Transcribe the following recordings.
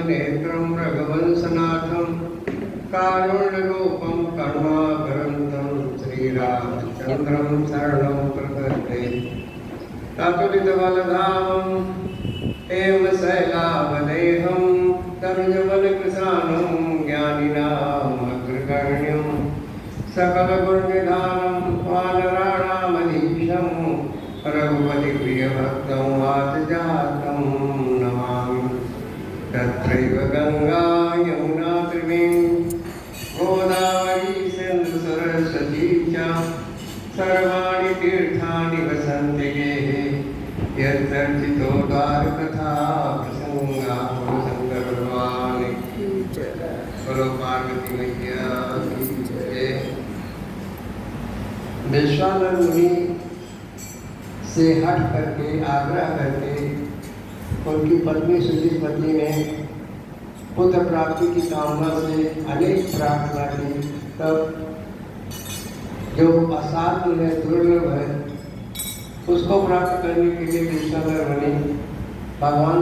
नेत्रं रघुवंशनाथं कारुण्यरूपं करुणाकरन्तं श्रीरामचन्द्रं शरणं प्रपद्ये। काकुलितबलधामं हेमशैलावदेहं तनुजबलकृशानं ज्ञानिनाम् अग्रगण्यं सकलगुणनिधानं वानराणामधीशं रघुपतिप्रियभक्तं वातजातं नमामि। तत्रैव गंगा यमुना त्रिवेणी गोदावरी सिन्धु सरस्वती च सर्वाणि तीर्थानि वसन्ति गेः यत्तर्चितो द्वारकथा प्रसंगा शंकर भगवान की जय। बोलो पार्वती मैया की जय। विश्वामित्र मुनि से हट करके आग्रह करके उनकी पत्नी सुजीपति ने पुत्र प्राप्ति की कामना से अनेक प्रार्थना की। तब जो असाध्य है, दुर्लभ है, उसको प्राप्त करने के लिए विश्वामित्र मुनि भगवान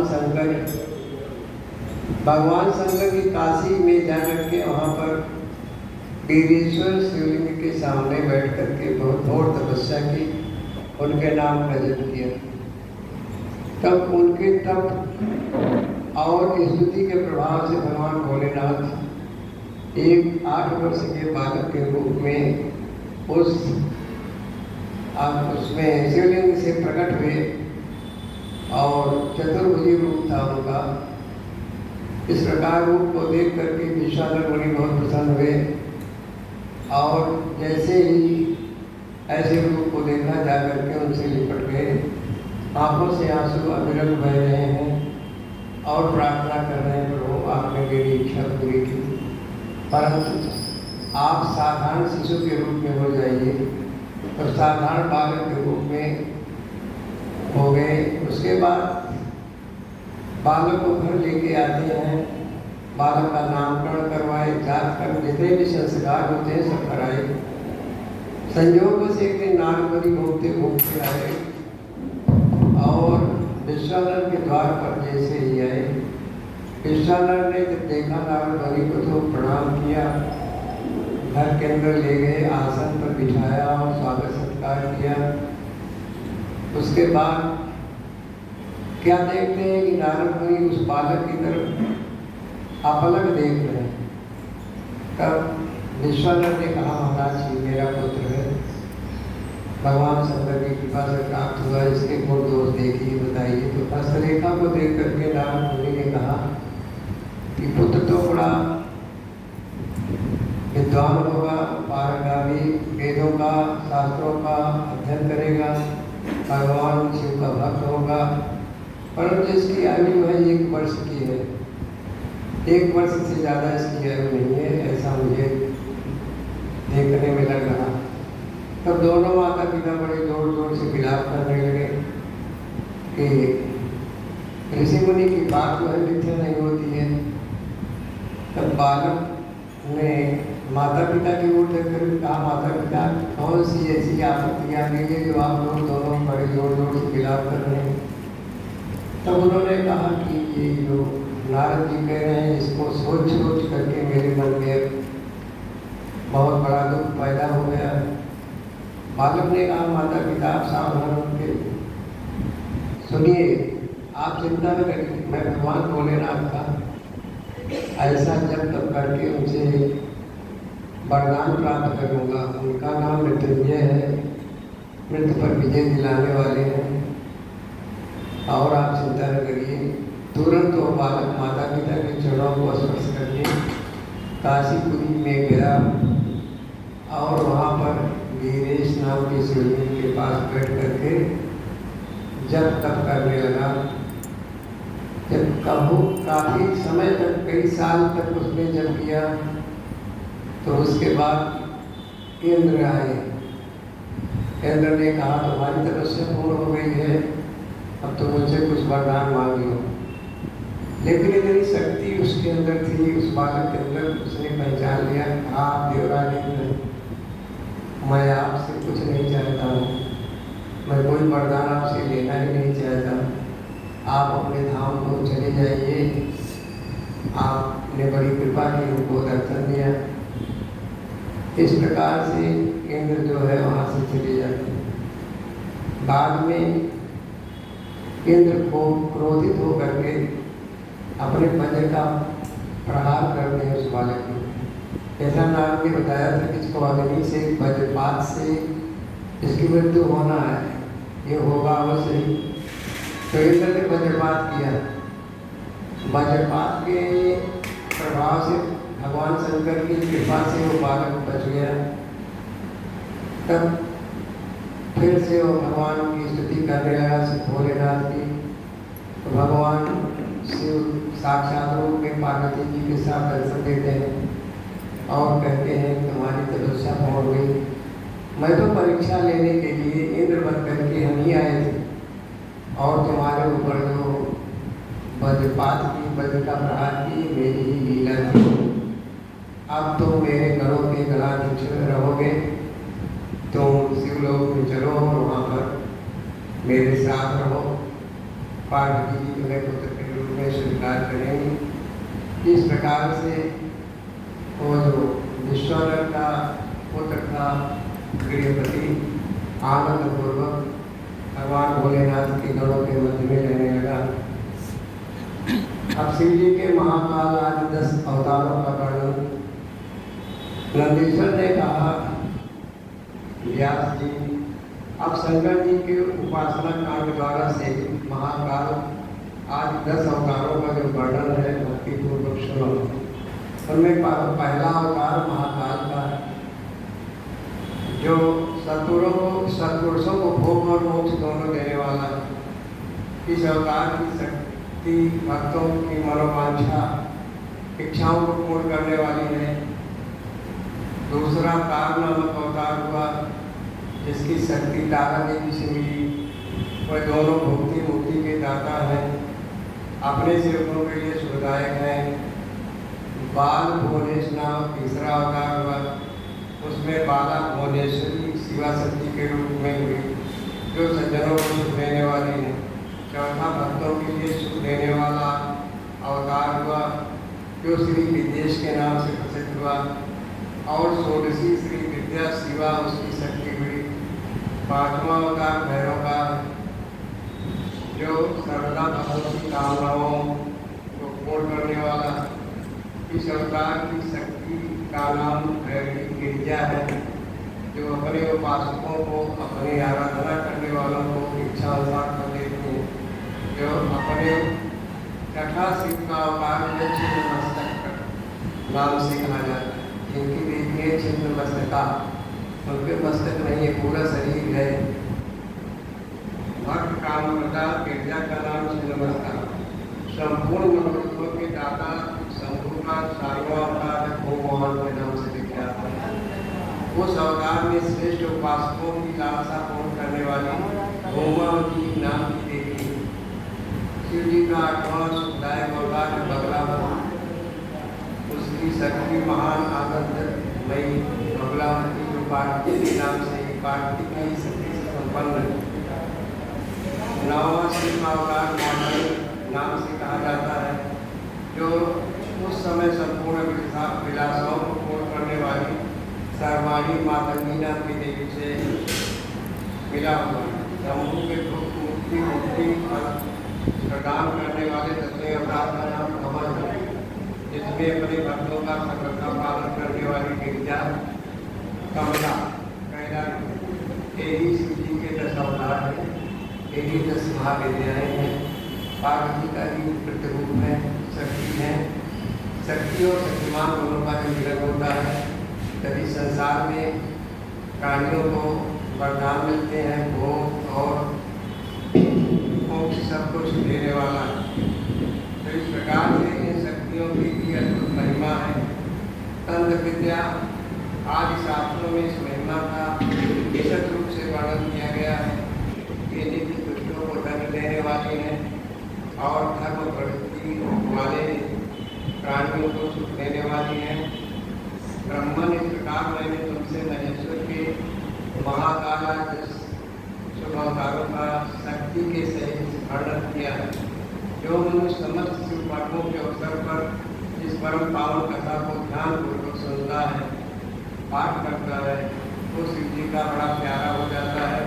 शंकर की काशी में जाकर के वहाँ पर वीरेश्वर शिवलिंग के सामने बैठ करके बहुत घोर तपस्या की, उनके नाम का जप किया। तब उनके तप और स्तुति के प्रभाव से भगवान भोलेनाथ एक 8 वर्ष के बालक के रूप में उसमें शिवलिंग से प्रकट हुए और चतुर्भुजी रूप था उनका। इस प्रकार रूप को देख करके विश्वामित्र मुनि बहुत प्रसन्न हुए और जैसे ही ऐसे रूप को देखा जाकर के उनसे लिपट गए। आंखों से आंसू अविरल बह रहे हैं और प्रार्थना कर रहे हैं, प्रभु आपने मेरी इच्छा पूरी की, परंतु आप साधारण शिशु के रूप में हो जाइए। तो साधारण बालक के रूप में हो गए। उसके बाद बालक को घर लेके आते हैं, बालक का नामकरण करवाए, जातकर्म जितने भी संस्कार होते हैं सब कराए। संयोग से एक दिन नारदमुनि घूमते घूमते आए और विश्वामित्र के द्वार पर जैसे ही आए, विश्वामित्र ने जब देखा नारदमुनि को तो प्रणाम किया, घर के अंदर ले गए, आसन पर बिठाया और स्वागत सत्कार किया। उसके बाद क्या देखते हैं कि नारदमुनि उस बालक की तरफ अपलक देख रहे हैं। तब विश्वामित्र ने कहा, महाराज जी मेरा पुत्र है, भगवान शंकर की कृपा से प्राप्त हुआ, इसके गुण दोष देखिए बताइए। तो हस्तरेखा को देख करके नारदमुनि ने कहा कि पुत्र तो बड़ा विद्वान होगा, पारंगामी, वेदों का शास्त्रों का अध्ययन करेगा, भगवान शिव का भक्त होगा, परंतु इसकी आयु है 1 वर्ष की है, 1 वर्ष से ज़्यादा इसकी आयु नहीं है, ऐसा मुझे देखने में लग रहा। तब दोनों माता पिता बड़े जोर जोर से विलाप करने लगे कि ऋषि मुनि की बात जो है मिथ्या नहीं होती है। तब बालक ने माता पिता की ओर देखकर कहा, माता पिता कौन सी ऐसी आपत्ति आ गई है जो आप लोग दोनों बड़े जोर जोर से विलाप कर रहे हैं। तब उन्होंने कहा कि ये जो नारद जी कह रहे हैं इसको सोच सोच करके मेरे मन में बहुत बड़ा दुख पैदा हो गया। बालक ने कहा, माता पिता आप सावधान होकर सुनिए, आप चिंता न करिए, मैं भगवान भोलेनाथ का ऐसा जब तब करके उनसे वरदान प्राप्त करूँगा। उनका नाम मृत्युंजय है, मृत्यु पर विजय दिलाने वाले हैं, और आप चिंता न करिए। तुरंत वो बालक माता पिता के चरणों को स्पर्श करके काशीपुरी में गया और वहाँ पर वीरेश नाम के शिवलिंग के पास बैठ करके जब तप करने लगा। जब काफी समय तक, कई साल तक उसने जब किया, तो उसके बाद इंद्र आए। इंद्र ने कहा, तुम्हारी तपस्या पूर्ण हो गई है, अब तो मुझसे कुछ वरदान मांग लो। लेकिन इतनी शक्ति उसके अंदर थी, उस बालक के अंदर, उसने पहचान लिया, आप देवराज इंद्र, मैं आपसे कुछ नहीं चाहता हूँ, मैं कोई वरदान आपसे लेना ही नहीं चाहता, आप अपने धाम को चले जाइए आपने बड़ी कृपा की, उनको दर्शन दिया। इस प्रकार से इंद्र जो है वहाँ से चले जाते हैं। बाद में इंद्र को क्रोधित होकर के अपने वज्र का प्रहार करते हैं उस बालक को। ऐसा नाम ने बताया था कि इसको अग्नि से, वज्रपात से इसकी मृत्यु होना है, ये होगा अवश्य ही। तो इंद्र ने वज्रपात किया। वज्रपात के प्रभाव से भगवान शंकर की कृपा से वो बालक बच गया। तब फिर से वो भगवान की स्तुति करने लगा, भोलेनाथ की। तो भगवान शिव साक्षात रूप में पार्वती जी के साथ दर्शन देते हैं और कहते हैं तुम्हारी तपस्या हो गई, मैं तो परीक्षा लेने के लिए इंद्र बन करके हम ही आए थे और तुम्हारे ऊपर जो वज्रपात की, वज्र का प्रहार की, मेरी ही लीला थी। अब तो मेरे घरों के गलाधीश रहोगे, तुम शिवलोक में चलो और वहाँ पर मेरे साथ रहो। पार्वती जी तुम्हें पुत्र के रूप में स्वीकार करेंगे। इस प्रकार से वो जो विश्वानर का पुत्र था गृहपति आनंद पूर्वक भगवान भोलेनाथ के गणों के मध्य में रहने लगा। अब शिव जी के महाकाल आदि 10 अवतारों का वर्णन नंदीश्वर ने कहा। व्यास जी अब शंकर जी के उपासना कांड द्वारा से महाकाल आदि 10 अवतारों का जो वर्णन है भक्ति पूर्वक सुनो। उनमें पहला अवतार महाकाल का है, जो सत्पुरुषों को भोग और मोक्ष दोनों देने वाला है। इस अवतार की शक्ति भक्तों की मनोवांछा इच्छाओं को पूर्ण करने वाली है। दूसरा तार नामक अवतार हुआ, जिसकी शक्ति तारा देवी से मिली। वह दोनों भक्ति मुक्ति के दाता है, अपने सेवकों के लिए सुखदायक है। बाल भुवनेश नामक तीसरा अवतार हुआ, उसमें बाला भुवनेश्वरी शिवा शक्ति के रूप में हुई, जो सज्जनों को सुख देने वाली है। चौथा भक्तों के लिए सुख देने वाला अवतार हुआ, जो श्री विदेश के नाम से प्रसिद्ध हुआ। और षोडशी श्री विद्या शिवा उसकी शक्ति हुई। पांचवा अवतार भैरव का, जो सर्वदा भक्तों की कामनाओं को पूर्ण करने वाला। इस अवतार की शक्ति का नाम भैरवी गिरिजा है, जो अपने उपासकों को, अपनी आराधना करने वालों को इच्छा अनुसार कर देते हैं। जो अपने छठा शिव का अवतार है छिन्नमस्तक नाम से कहा जाता है। जिनकी देखिए छिन्नमस्तका, उनके मस्तक नहीं है, पूरा शरीर है। भक्त कामप्रदा गिरजा का नाम छिन्नमस्ता। संपूर्ण मनोरथों के दाता शंभु का सारवा अवतार भगवान के नाम से विख्यात है। उस अवतार में श्रेष्ठ उपासकों की लालसा पूर्ण करने वाली भौमावती नाम की देवी। शिव जी का 8वां सुखदायक अवतार है बगला। उसकी शक्ति महान आनंदमयी बगलावती, जो पार्वती के नाम से, पार्वती की शक्ति से संपन्न है। 9वां शिव का अवतार माधव नाम से कहा जाता है, जो उस समय संपूर्ण विलासों को पूर्ण करने वाली सर्वाणी मातंगी नाम की देवी से मिला हुआ। शंभु के दुख मुक्ति प्रदान करने वाले 10वें अवतार का नाम कमल है, जिसमें अपने भक्तों का सकल का पालन करने वाली गिरिजा कमला कैलाश। यही शिव जी के 10 अवतार हैं, यही 10 महाविद्याएँ हैं। पार्वती का ही प्रतिरूप है, शक्ति है। शक्ति और शक्तिमान दोनों का जो मिलन होता है, तभी संसार में प्राणियों को वरदान मिलते हैं, भोग और मोक्ष सब कुछ देने वाला है। तो इस प्रकार से इन शक्तियों की भी अद्भुत महिमा है। तंत्र विद्या आदि शास्त्रों में इस महिमा का विशद रूप से वर्णन किया गया है। ये नित्य दुष्टों को दंड देने वाली है और धर्म प्रवृत्ति वाले प्राणियों को सुख देने वाली है। ब्रह्मन इस प्रकार मैंने तुमसे महेश्वर के महाकाल शुभ अवतारों का शक्ति के सहित वर्णन किया है। जो मनुष्य समस्त शिव पाठों के अवसर पर परम पावन कथा को ध्यानपूर्वक सुनता है, पाठ करता है, तो शिव जी का बड़ा प्यारा हो जाता है।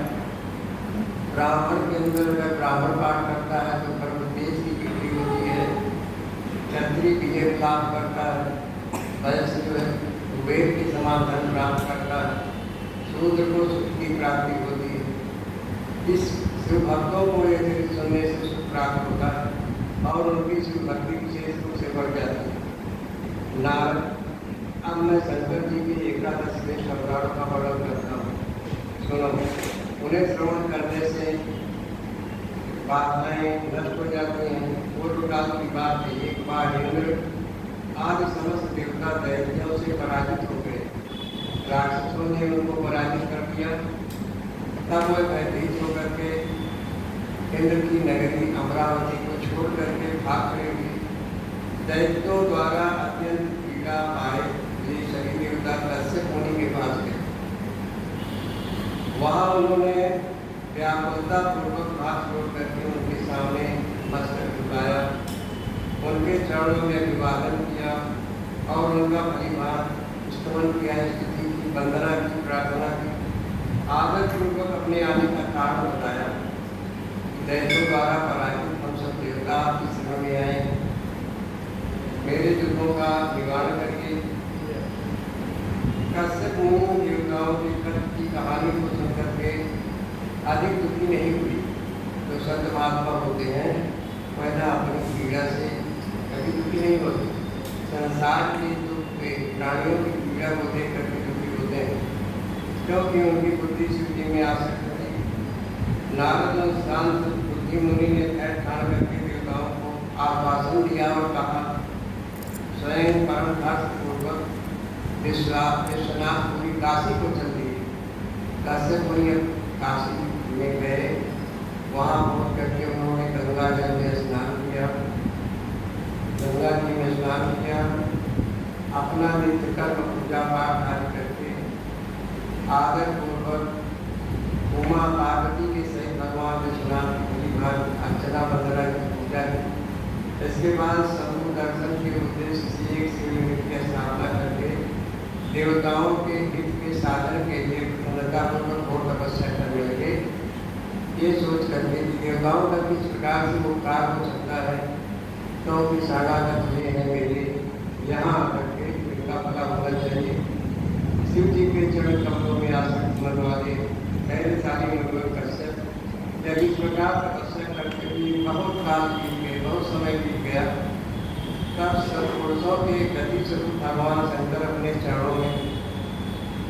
ब्राह्मण के अंदर अगर ब्राह्मण पाठ करता है तो कर्म तेज की वृद्धि होती है, क्षत्रिय विजय प्राप्त करता है, वैश्य जो है वेद के समान धन प्राप्त करता है, शूद्र को सुख की प्राप्ति होती है। इस शिव भक्तों को यदि सुनने से सुख प्राप्त होता है और उनकी शिव भक्ति विशेष रूप से बढ़ जाती है। नारद, अब मैं शंकर जी की 11 श्रेष्ठ अवतारों का वर्णन करता हूँ, सुनो। उन्हें श्रवण करने से बाधाएं नष्ट हो जाती हैं। पूर्व काल की बात है, एक बार इंद्र आदि समस्त देवता दैत्यों से पराजित हो गए। राक्षसों ने उनको पराजित कर दिया। तब वह भयभीत होकर के इंद्र की नगरी अमरावती को छोड़ करके भाग गए। दैत्यों द्वारा अत्यंत पीड़ा पाए ये सभी देवता कश्यप मुनि के पास गए। वहाँ उन्होंने व्याकुलता पूर्वक हाथ जोड़ करके उनके सामने मस्तक झुकाया, उनके चरणों में अभिवादन किया और उनका परिवार स्तमन किया, स्तुति की, वंदना की, प्रार्थना की। आदर पूर्वक अपने आने का कारण बताया। दैत्यों द्वारा पराजित हम सब देवता आपकी शरण में आए, मेरे दुखों का निवारण करिए। कश्यप मुनि देवताओं के कष्ट की कहानी को सुनकर के अधिक दुखी नहीं हुई। जो संत महात्मा होते हैं वह अपनी पीड़ा से कभी दुखी नहीं होते। संसार के दुख पे प्राणियों की पीड़ा को देख करके दुखी होते हैं, क्योंकि उनकी बुद्धि शिव जी में आसक्त है। नारद और शांत बुद्धि मुनि ने पैर ठान करके देवताओं को आश्वासन दिया और कहा, स्वयं परम हर्षपूर्वक विश्वनाथ पूरी काशी को चल दिए। कश्यप मुनि काशी में गए। वहाँ पहुँच करके उन्होंने गंगा जल में स्नान किया, गंगा जी में स्नान किया, अपना नित्य कर्म पूजा पाठ आदि करके आदर पूर्वक उमा पार्वती के सहित भगवान विश्वनाथ की भर अर्चना वंदना की पूजा की। इसके बाद शंभु दर्शन के उद्देश्य से एक शिवलिंग की स्थापना करके देवताओं के हित के साधन के लिए प्रसन्नतापूर्वक और तपस्या करने लगे। ये सोच करके कि देवताओं का किस प्रकार से उपकार हो सकता है, क्योंकि शरणागत हुए हैं मेरे, यहाँ आकर के इनका पता होना चाहिए। शिव जी के चरण कमलों में आसक्त मन वाले धैर्यशाली मुनिवर कश्यप जब इस प्रकार तपस्या करके भी बहुत काल बीत गए, बहुत समय बीत गया, तब सत्पुरुषों के गति स्वरूप भगवान शंकर अपने चरणों में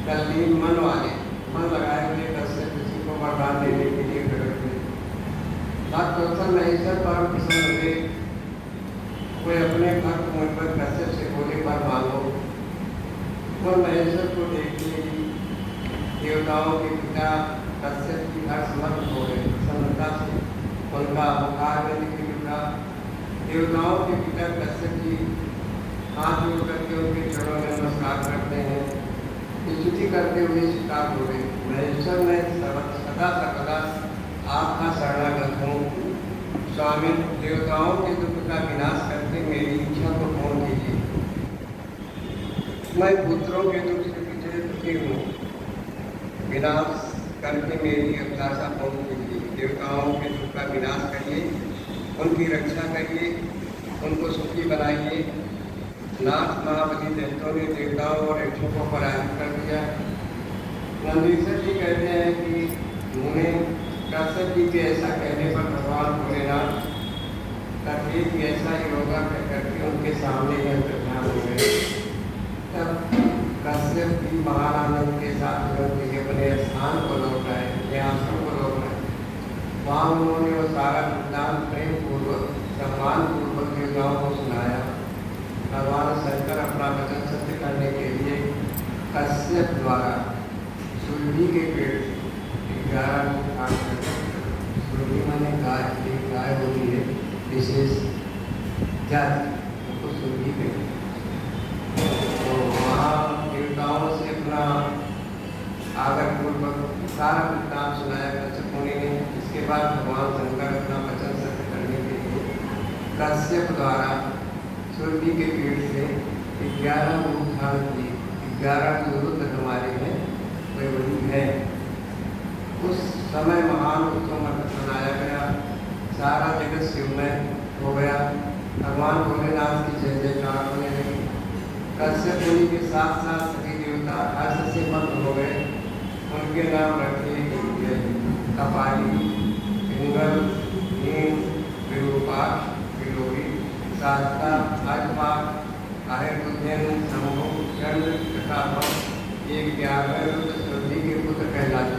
तल्लीन मन वाले मन लगाए हुए कश्यप ऋषि को वरदान देने के लिए प्रकट हुए। भक्त वत्सल महेश्वर परम प्रसन्न हुए। कोई अपने भक्त मुनिवर कश्यप से बोले, वर मांगो। और महेश्वर को देखते ही देवताओं के पिता कश्यप की हर्षमग्न हो गए। प्रसन्नता से उनका मुखार में निकल उठा। देवताओं के पिता कश्यप जी हाथ जोड़ करके उनके चरणों में नमस्कार करते हैं, स्तुति करते हुए स्वीकार हो गए। महेश्वर ने सदा सर्वदा आपका शरणागत हूँ। स्वामी, देवताओं के दुख का विनाश करके मेरी इच्छा को पूर्ण कीजिए। मैं पुत्रों के दुख से पिछले दुखी हूँ, विनाश करके मेरी अभिलाषा पूर्ण कीजिए। देवताओं के दुख का विनाश करिए, उनकी रक्षा करिए, उनको सुखी बनाइए। नाथ महाबली दैत्यों ने देवताओं और यक्षों को पराजित कर दिया। नंदीश्वर जी कहते हैं कि मुने कश्यप जी के ऐसा कहने पर भगवान भोलेनाथ तभी कि ऐसा ही होगा करके उनके सामने ही अंतर्ध्यान हो गए। तब कश्यप जी महारानंद के साथ अपने स्थान को लौट आए, अपने आश्रम को लौट आए। वहाँ उन्होंने वो सारा वृत्तांत प्रेम पूर्वक सम्मान पूर्वक देवताओं को सुनाया। भगवान शंकर अपना वचन सत्य करने के लिए कश्यप द्वारा सुरभि के पेड़ 11 को काट कर, सुरभि माने गाय, एक गाय होती है विशेष जाति, उनको सुरभि कहते हैं। तो वहाँ देवताओं से अपना आदर पूर्वक सारा वृत्तांत सुनाया कश्यप मुनि ने। इसके बाद भगवान शंकर अपना वचन सत्य करने के लिए कश्यप द्वारा तुलसी के पेड़ से 11 रूप धारण किए। 11 जो रुद्र हमारे हैं वे वही है। उस समय महान उत्सव मनाया गया, सारा जगत शिवमय हो गया। भगवान भोलेनाथ की जय जयकार होने लगी। कश्यप मुनि के साथ साथ सभी देवता हर्ष से मग्न हो गए। उनके नाम रखे गए कपाली, पिंगल, नीम, विरूपाक्ष, विलोरी, शास्ता, अजपा, आर्यभुजन, शंभु, चंद्र तथा ये 11 रुद्र तुलसी के पुत्र कहलाते।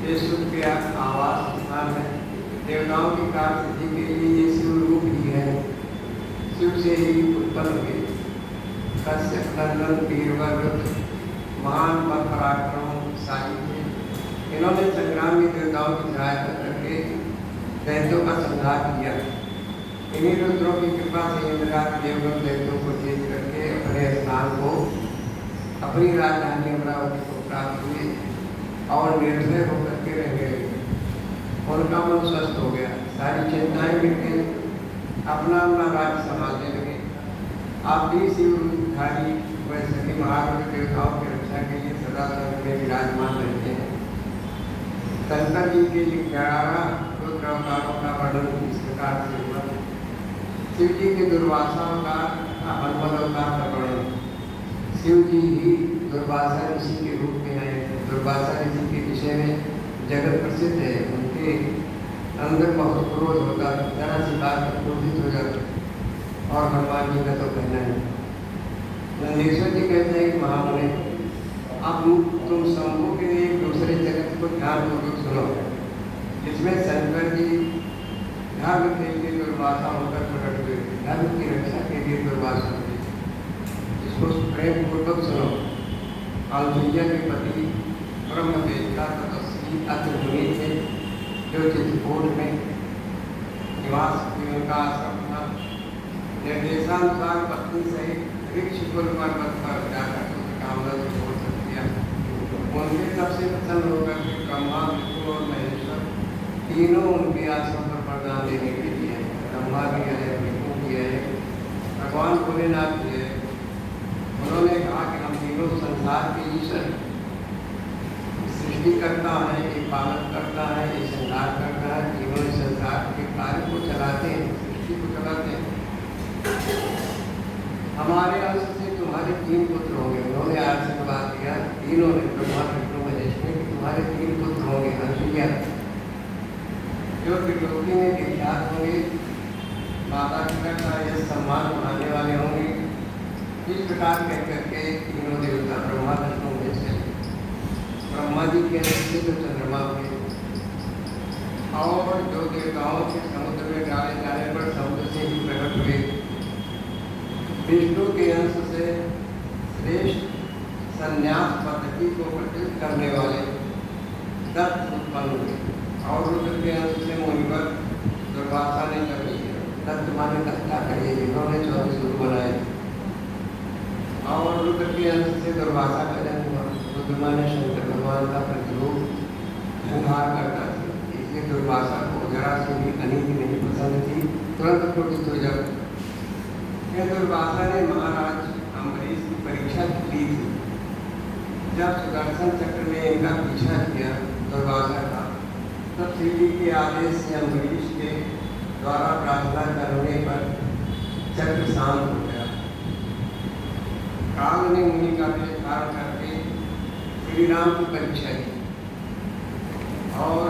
ये शिव के आवास स्थान है। देवताओं की कार्य सिद्धि के लिए ये शिव रूप ही है। शिव से ही उत्पन्न हुए। कश्यप नंदन वीरवर रुद्र महान बल पराक्रमशाली थे। इन्होंने संग्राम में देवताओं की सहायता करके दैत्यों का संहार किया। इन्हीं रुद्रों की कृपा से इंद्रराज देवगण दैत्यों को जीत करके अपने स्थान को, अपनी राजधानी अमरावती को प्राप्त हुए और निर्भय होकर के रह गए। उनका मन स्वस्थ हो गया, सारी चिंताएं मिट गई, अपना अपना राज्य संभालने लगे। आप भी शिव रूपधारी व सभी महारुद्र देवताओं की रक्षा के लिए सदा स्वर्ग में विराजमान रहते हैं। शंकर जी के 11 रुद्र अवतारों का वर्णन इस प्रकार से हुआ। शिव जी के दुर्वासा अवतार तथा हनुमान अवतार का वर्णन। शिव जी ही दुर्वासा ऋषि के रूप में आए। दुर्वासा ऋषि के विषय में जगत प्रसिद्ध है। उनके अंदर बहुत क्रोध होता, जरा सी बात पर क्रोधित हो जाता, और हनुमान जी का तो कहना है। नंदीश्वर जी कहते हैं कि महामुनि, अब तुम शंभु के एक दूसरे जगत को ध्यानपूर्वक सुनो, जिसमें शंकर जी धर्म के लिए दुर्वासा होकर प्रकट हुए, धर्म की रक्षा के लिए दुर्वासा हुए। इसको प्रेम पूर्वक सुनो। अलजैया के पति ब्रह्मवेत्ता तपस्वी अत्र मुनि थे, जो चित्रकूट में निवास उनका आश्रम था। निर्देशानुसार पत्नी सहित ऋक्षकुल पर्वत पर जाकर कामना से छोड़ दिया। उनके सबसे प्रसन्न होकर के ब्रह्मा, विष्णु और महेश्वर तीनों उनके आश्रम पर वरदान देने के लिए आए। ब्रह्मा भी आए, विष्णु भी आए, भगवान भोलेनाथ भी आए। उन्होंने कहा कि हम तीनों संसार के ईश्वर, सृष्टि करता है, ये पालन करता है, ये संहार करता है, तीनों इस संसार के कार्य को चलाते हैं, सृष्टि को चलाते हैं। हमारे अंश से तुम्हारे 3 पुत्र होंगे। उन्होंने आशीर्वाद दिया, तीनों ने, ब्रह्मा, विष्णु, महेश्वर, कि तुम्हारे 3 पुत्र होंगे। अंशुया जो त्रिलोकी में विख्यात होंगे, माता पिता का यह सम्मान बढ़ाने वाले होंगे। इस प्रकार कह करके तीनों देवता ब्रह्मा, विष्णु, महेश्वर, ब्रह्मा जी के अंश तो चंद्रमा हुए, और जो देवताओं के समुद्र में डाले जाने पर समुद्र से ही प्रकट हुए। विष्णु के अंश से श्रेष्ठ संन्यास पद्धति को प्रचलित करने वाले दत्त उत्पन्न हुए, और रुद्र के अंश से मुनिवर दुर्वासा ने जन्म लिया। दत्त माने दत्ता कहिए, जिन्होंने 24 रूप बनाए, और रुद्र के अंश से दुर्वासा का जन्म हुआ। रुद्र माने शंकर भगवान का प्रतिरूप, संहार करता था। इसलिए दुर्वासा को जरा सी भी अनीति नहीं पसंद थी, तुरंत क्रोधित हो जाता। दुर्वासा ने महाराज अम्बरीश की परीक्षा ली थी। जब सुदर्शन चक्र ने इनका पीछा किया दुर्वासा का, तब श्री जी के आदेश से अम्बरीश के द्वारा प्रार्थना करने पर चक्र शांत हो गया। काल ने मुनि का वेश धारण करके श्री राम की परीक्षा की, और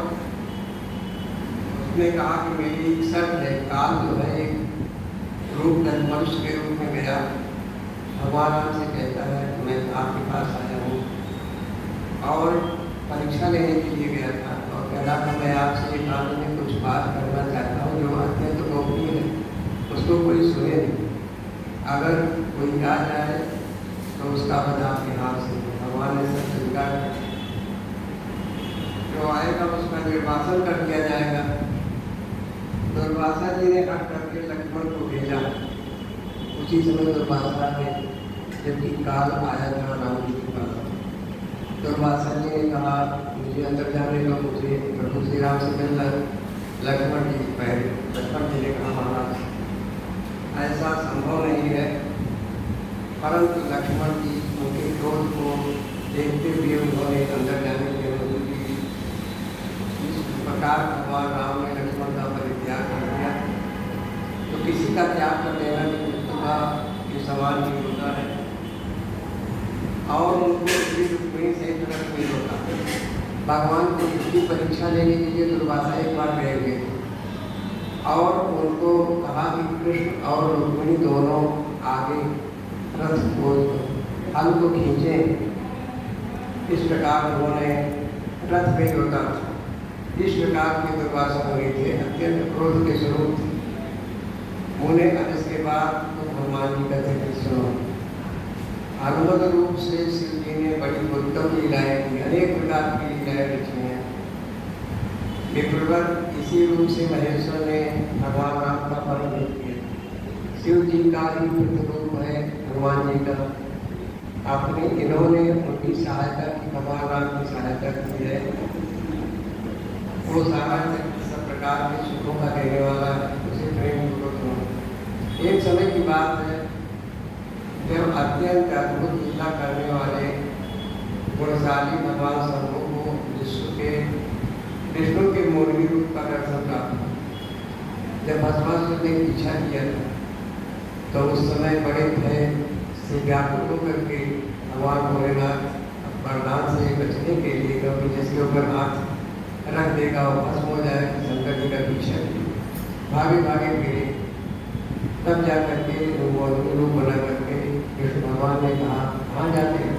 उसने कहा कि मेरी एक शर्त है। काल जो है एक रूप मनुष्य के रूप में गया, भगवान राम से कहता है कि मैं आपके पास आया हूँ और परीक्षा लेने के लिए गया था, और कह रहा था मैं आपसे एकांत में कुछ बात करना चाहता हूँ जो अत्यंत गोपनीय है, उसको कोई सुने नहीं। अगर कोई आ जाए तो उसका वध आपके हाथ से। भगवान ने सब स्वीकार कर, जो आएगा उसका निर्वासन कर दिया जाएगा। दुर्वासा जी ने हट करके लक्ष्मण को भेजा। उसी समय दुर्वासा ने, जबकि काल आया था राम जी के पास, दुर्वासा जी ने कहा मुझे अंदर जाने का, मुझे प्रभु श्री राम से मिलना। लक्ष्मण जी पहले, लक्ष्मण जी ने कहा महाराज ऐसा संभव नहीं है, परंतु लक्ष्मण जी उनके क्रोध को देखते हुए उन्होंने अंदर जाने की अनुमति दी। इस प्रकार भगवान राम ने लक्ष्मण का परित्याग कर दिया। तो किसी का त्याग कर देना मृत्यु का ये सवाल नहीं होता है, और उनको रुक्मिणी से तुरंत नहीं होता। भगवान को उसकी परीक्षा लेने के लिए दुर्वासा एक बार गए हुए थे और उनको कहा कि कृष्ण और रुक्मिणी दोनों आगे रथ को हल को खींचें। इस प्रकार उन्होंने रथ में होता। इस प्रकार के दुर्वासा मुनि थे, अत्यंत क्रोध के स्वरूप थे। उन्हें अब इसके बाद तो भगवान जी कहते कि सुनो, अनुगत रूप से शिव जी ने बड़ी उत्तम लीलाएं की, अनेक प्रकार की लीलाएं रची हैं। विप्रवर इसी रूप से महेश्वर ने भगवान राम का वर्णन किया। शिव जी का ही प्रतिरूप है हनुमान जी का। आपने इन्होंने उनकी सहायता की, भगवान राम की सहायता की है। वो सारा सब प्रकार के सुखों का देने वाला, उसे प्रेम पूर्वक। एक समय की बात है जब अत्यंत अद्भुत लीला करने वाले गुणशाली भगवान शंभु को विष्णु के मोरनी रूप का दर्शन प्राप्त। जब भस्मासुर ने पीछा किया तो उस समय बड़े भय से व्याकुल होकर के भगवान भोलेनाथ वरदान से बचने के लिए, क्योंकि जिसके ऊपर हाथ रख देगा वो भस्म हो जाएगा, शंकर जी का पीछा भागे भागे फिरे। तब जा करके रूप बना करके कृष्ण भगवान ने कहा, कहाँ जाते हैं?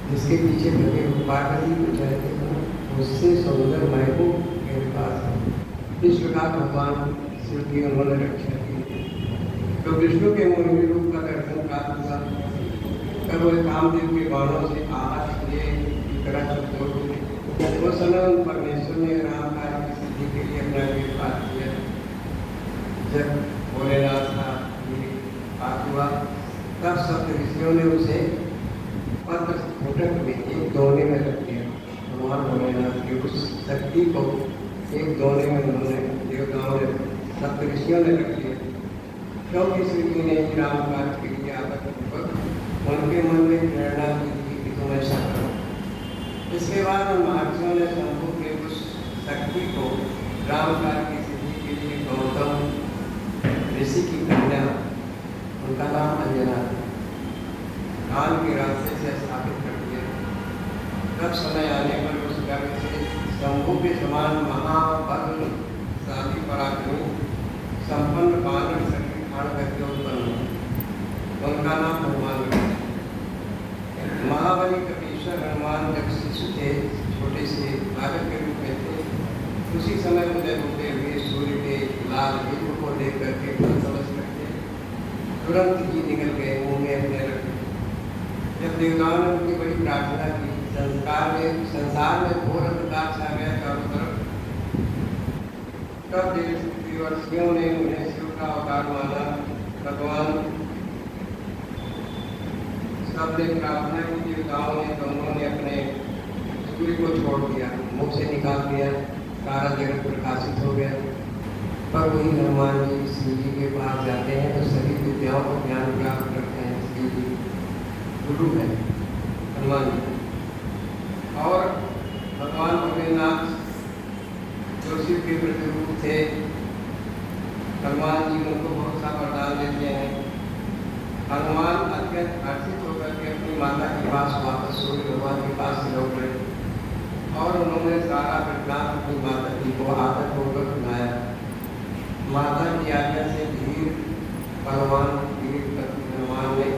जिसके पीछे भगे पार्वती को चाहते हैं, उससे सुंदर महबूब मेरे पास है। इस प्रकार भगवान शिव की उन्होंने रक्षा की। तो विष्णु के मोहिनी रूप का दर्शन प्राप्त हुआ। तब वह कामदेव के बाणों से आहत किए तरह उस समय परमेश्वर ने राम कार्य की सिद्धि के लिए अपना वीरपात किया। जब भोलेनाथ का पाठ हुआ तब सप्त ऋषियों ने उसे पत्र स्फोटक में एक दोने में रख दिया। भगवान भोलेनाथ की उस शक्ति को एक दोने में उन्होंने देवताओं ने, सप्त ऋषियों ने रख दिया। क्योंकि श्री जी ने राम कार्य के लिए आदतपूर्वक उनके मन में प्रेरणा दी कि तुम ऐसा करो। इसके बाद उन महर्षियों ने शंभु के उस शक्ति को राम कार्य की सिद्धि के लिए गौतम ऋषि की कन्या, उनका नाम अंजना, कान के रास्ते से स्थापित कर दिया। तब समय आने पर उस गर्भ से शंभु के समान महाबलशाली पराक्रमी संपन्न बानर शक्ति खाड़ करके उत्पन्न हुआ। उनका नाम हनुमान रखा। महाबली कपीश्वर हनुमान जब शिशु थे, छोटे से बालक के रूप में थे, उसी समय उदय होते हुए सूर्य के लाल दीप को देख करके फल समझ करके तुरंत ही निकल गए, मुँह में अपने रखे। जब देवताओं ने उनकी बड़ी प्रार्थना की, संसार में घोर अंधकार छा गया चारों तरफ। तब देवर्षियों ने उन्हें शिव का अवतार माना। भगवान सबने प्रार्थना की, देवताओं ने तो उन्होंने अपने सूर्य को छोड़ दिया, मुख से निकाल दिया, सारा जगत प्रकाशित हो गया। पर वही हनुमान जी शिव जी के पास जाते हैं तो सभी विद्याओं को ज्ञान प्राप्त करते हैं। शिव जी गुरु है हनुमान जी। और भगवान भोलेनाथ जो शिव के प्रतिरूप थे, हनुमान जी उनको बहुत सा वरदान देते हैं। हनुमान अत्यंत हर्षित होकर के अपनी माता के पास वापस सूर्य भगवान के पास लौट रहे और उन्होंने सारा वृत्तांत अपनी माता जी को आदर पूर्वक सुनाया। माता की आज्ञा से धीर भगवान हनुमान ने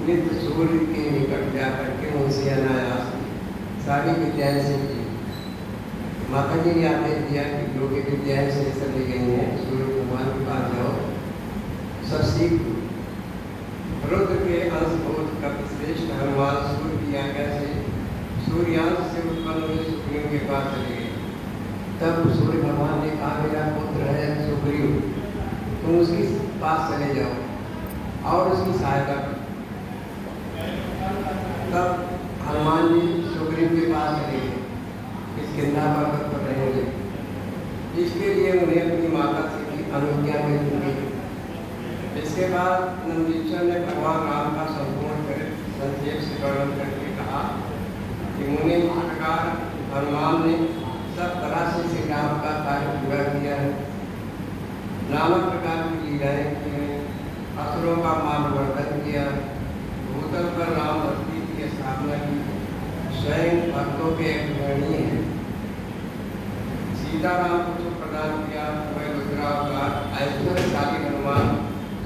नित्य सूर्य के निकट जाकर के उनसे अनायास सारी विद्याएं सीखी। माता जी ने आदेश दिया कि जो भी विद्याएं से ली गई हैं सूर्य भगवान के पास जाओ, सब सीख। रुद्र के अंशभूत कपिश्रेष्ठ हनुमान सूर्य की आज्ञा से सूर्यांश से उत्पन्न हुए सुग्रीव के पास चले गए। तब सूर्य भगवान ने कहा, मेरा पुत्र है सुग्रीव, तुम उसके पास चले जाओ और उसकी सहायता करो। तब हनुमान जी सुग्रीव के पास चले गए, इस किंदा पर्वत पर रहेंगे। इसके लिए उन्हें अपनी माता से की अनुज्ञा मिली। इसके इसके बाद नंदीश्वर ने भगवान राम का संपूर्ण संक्षेप से वर्णन करके कहा कि मुनि इस प्रकार हनुमान ने सब तरह से श्री राम का कार्य पूरा किया है, नाना प्रकार की लीलाएं की हैं, असुरों का मार्गवर्धन किया, भूतल पर राम भक्ति की स्थापना की, स्वयं भक्तों के अग्रणी है, सीताराम को सुख प्रदान किया, वह रुद्रावतार ऐश्वर्यशाली हनुमान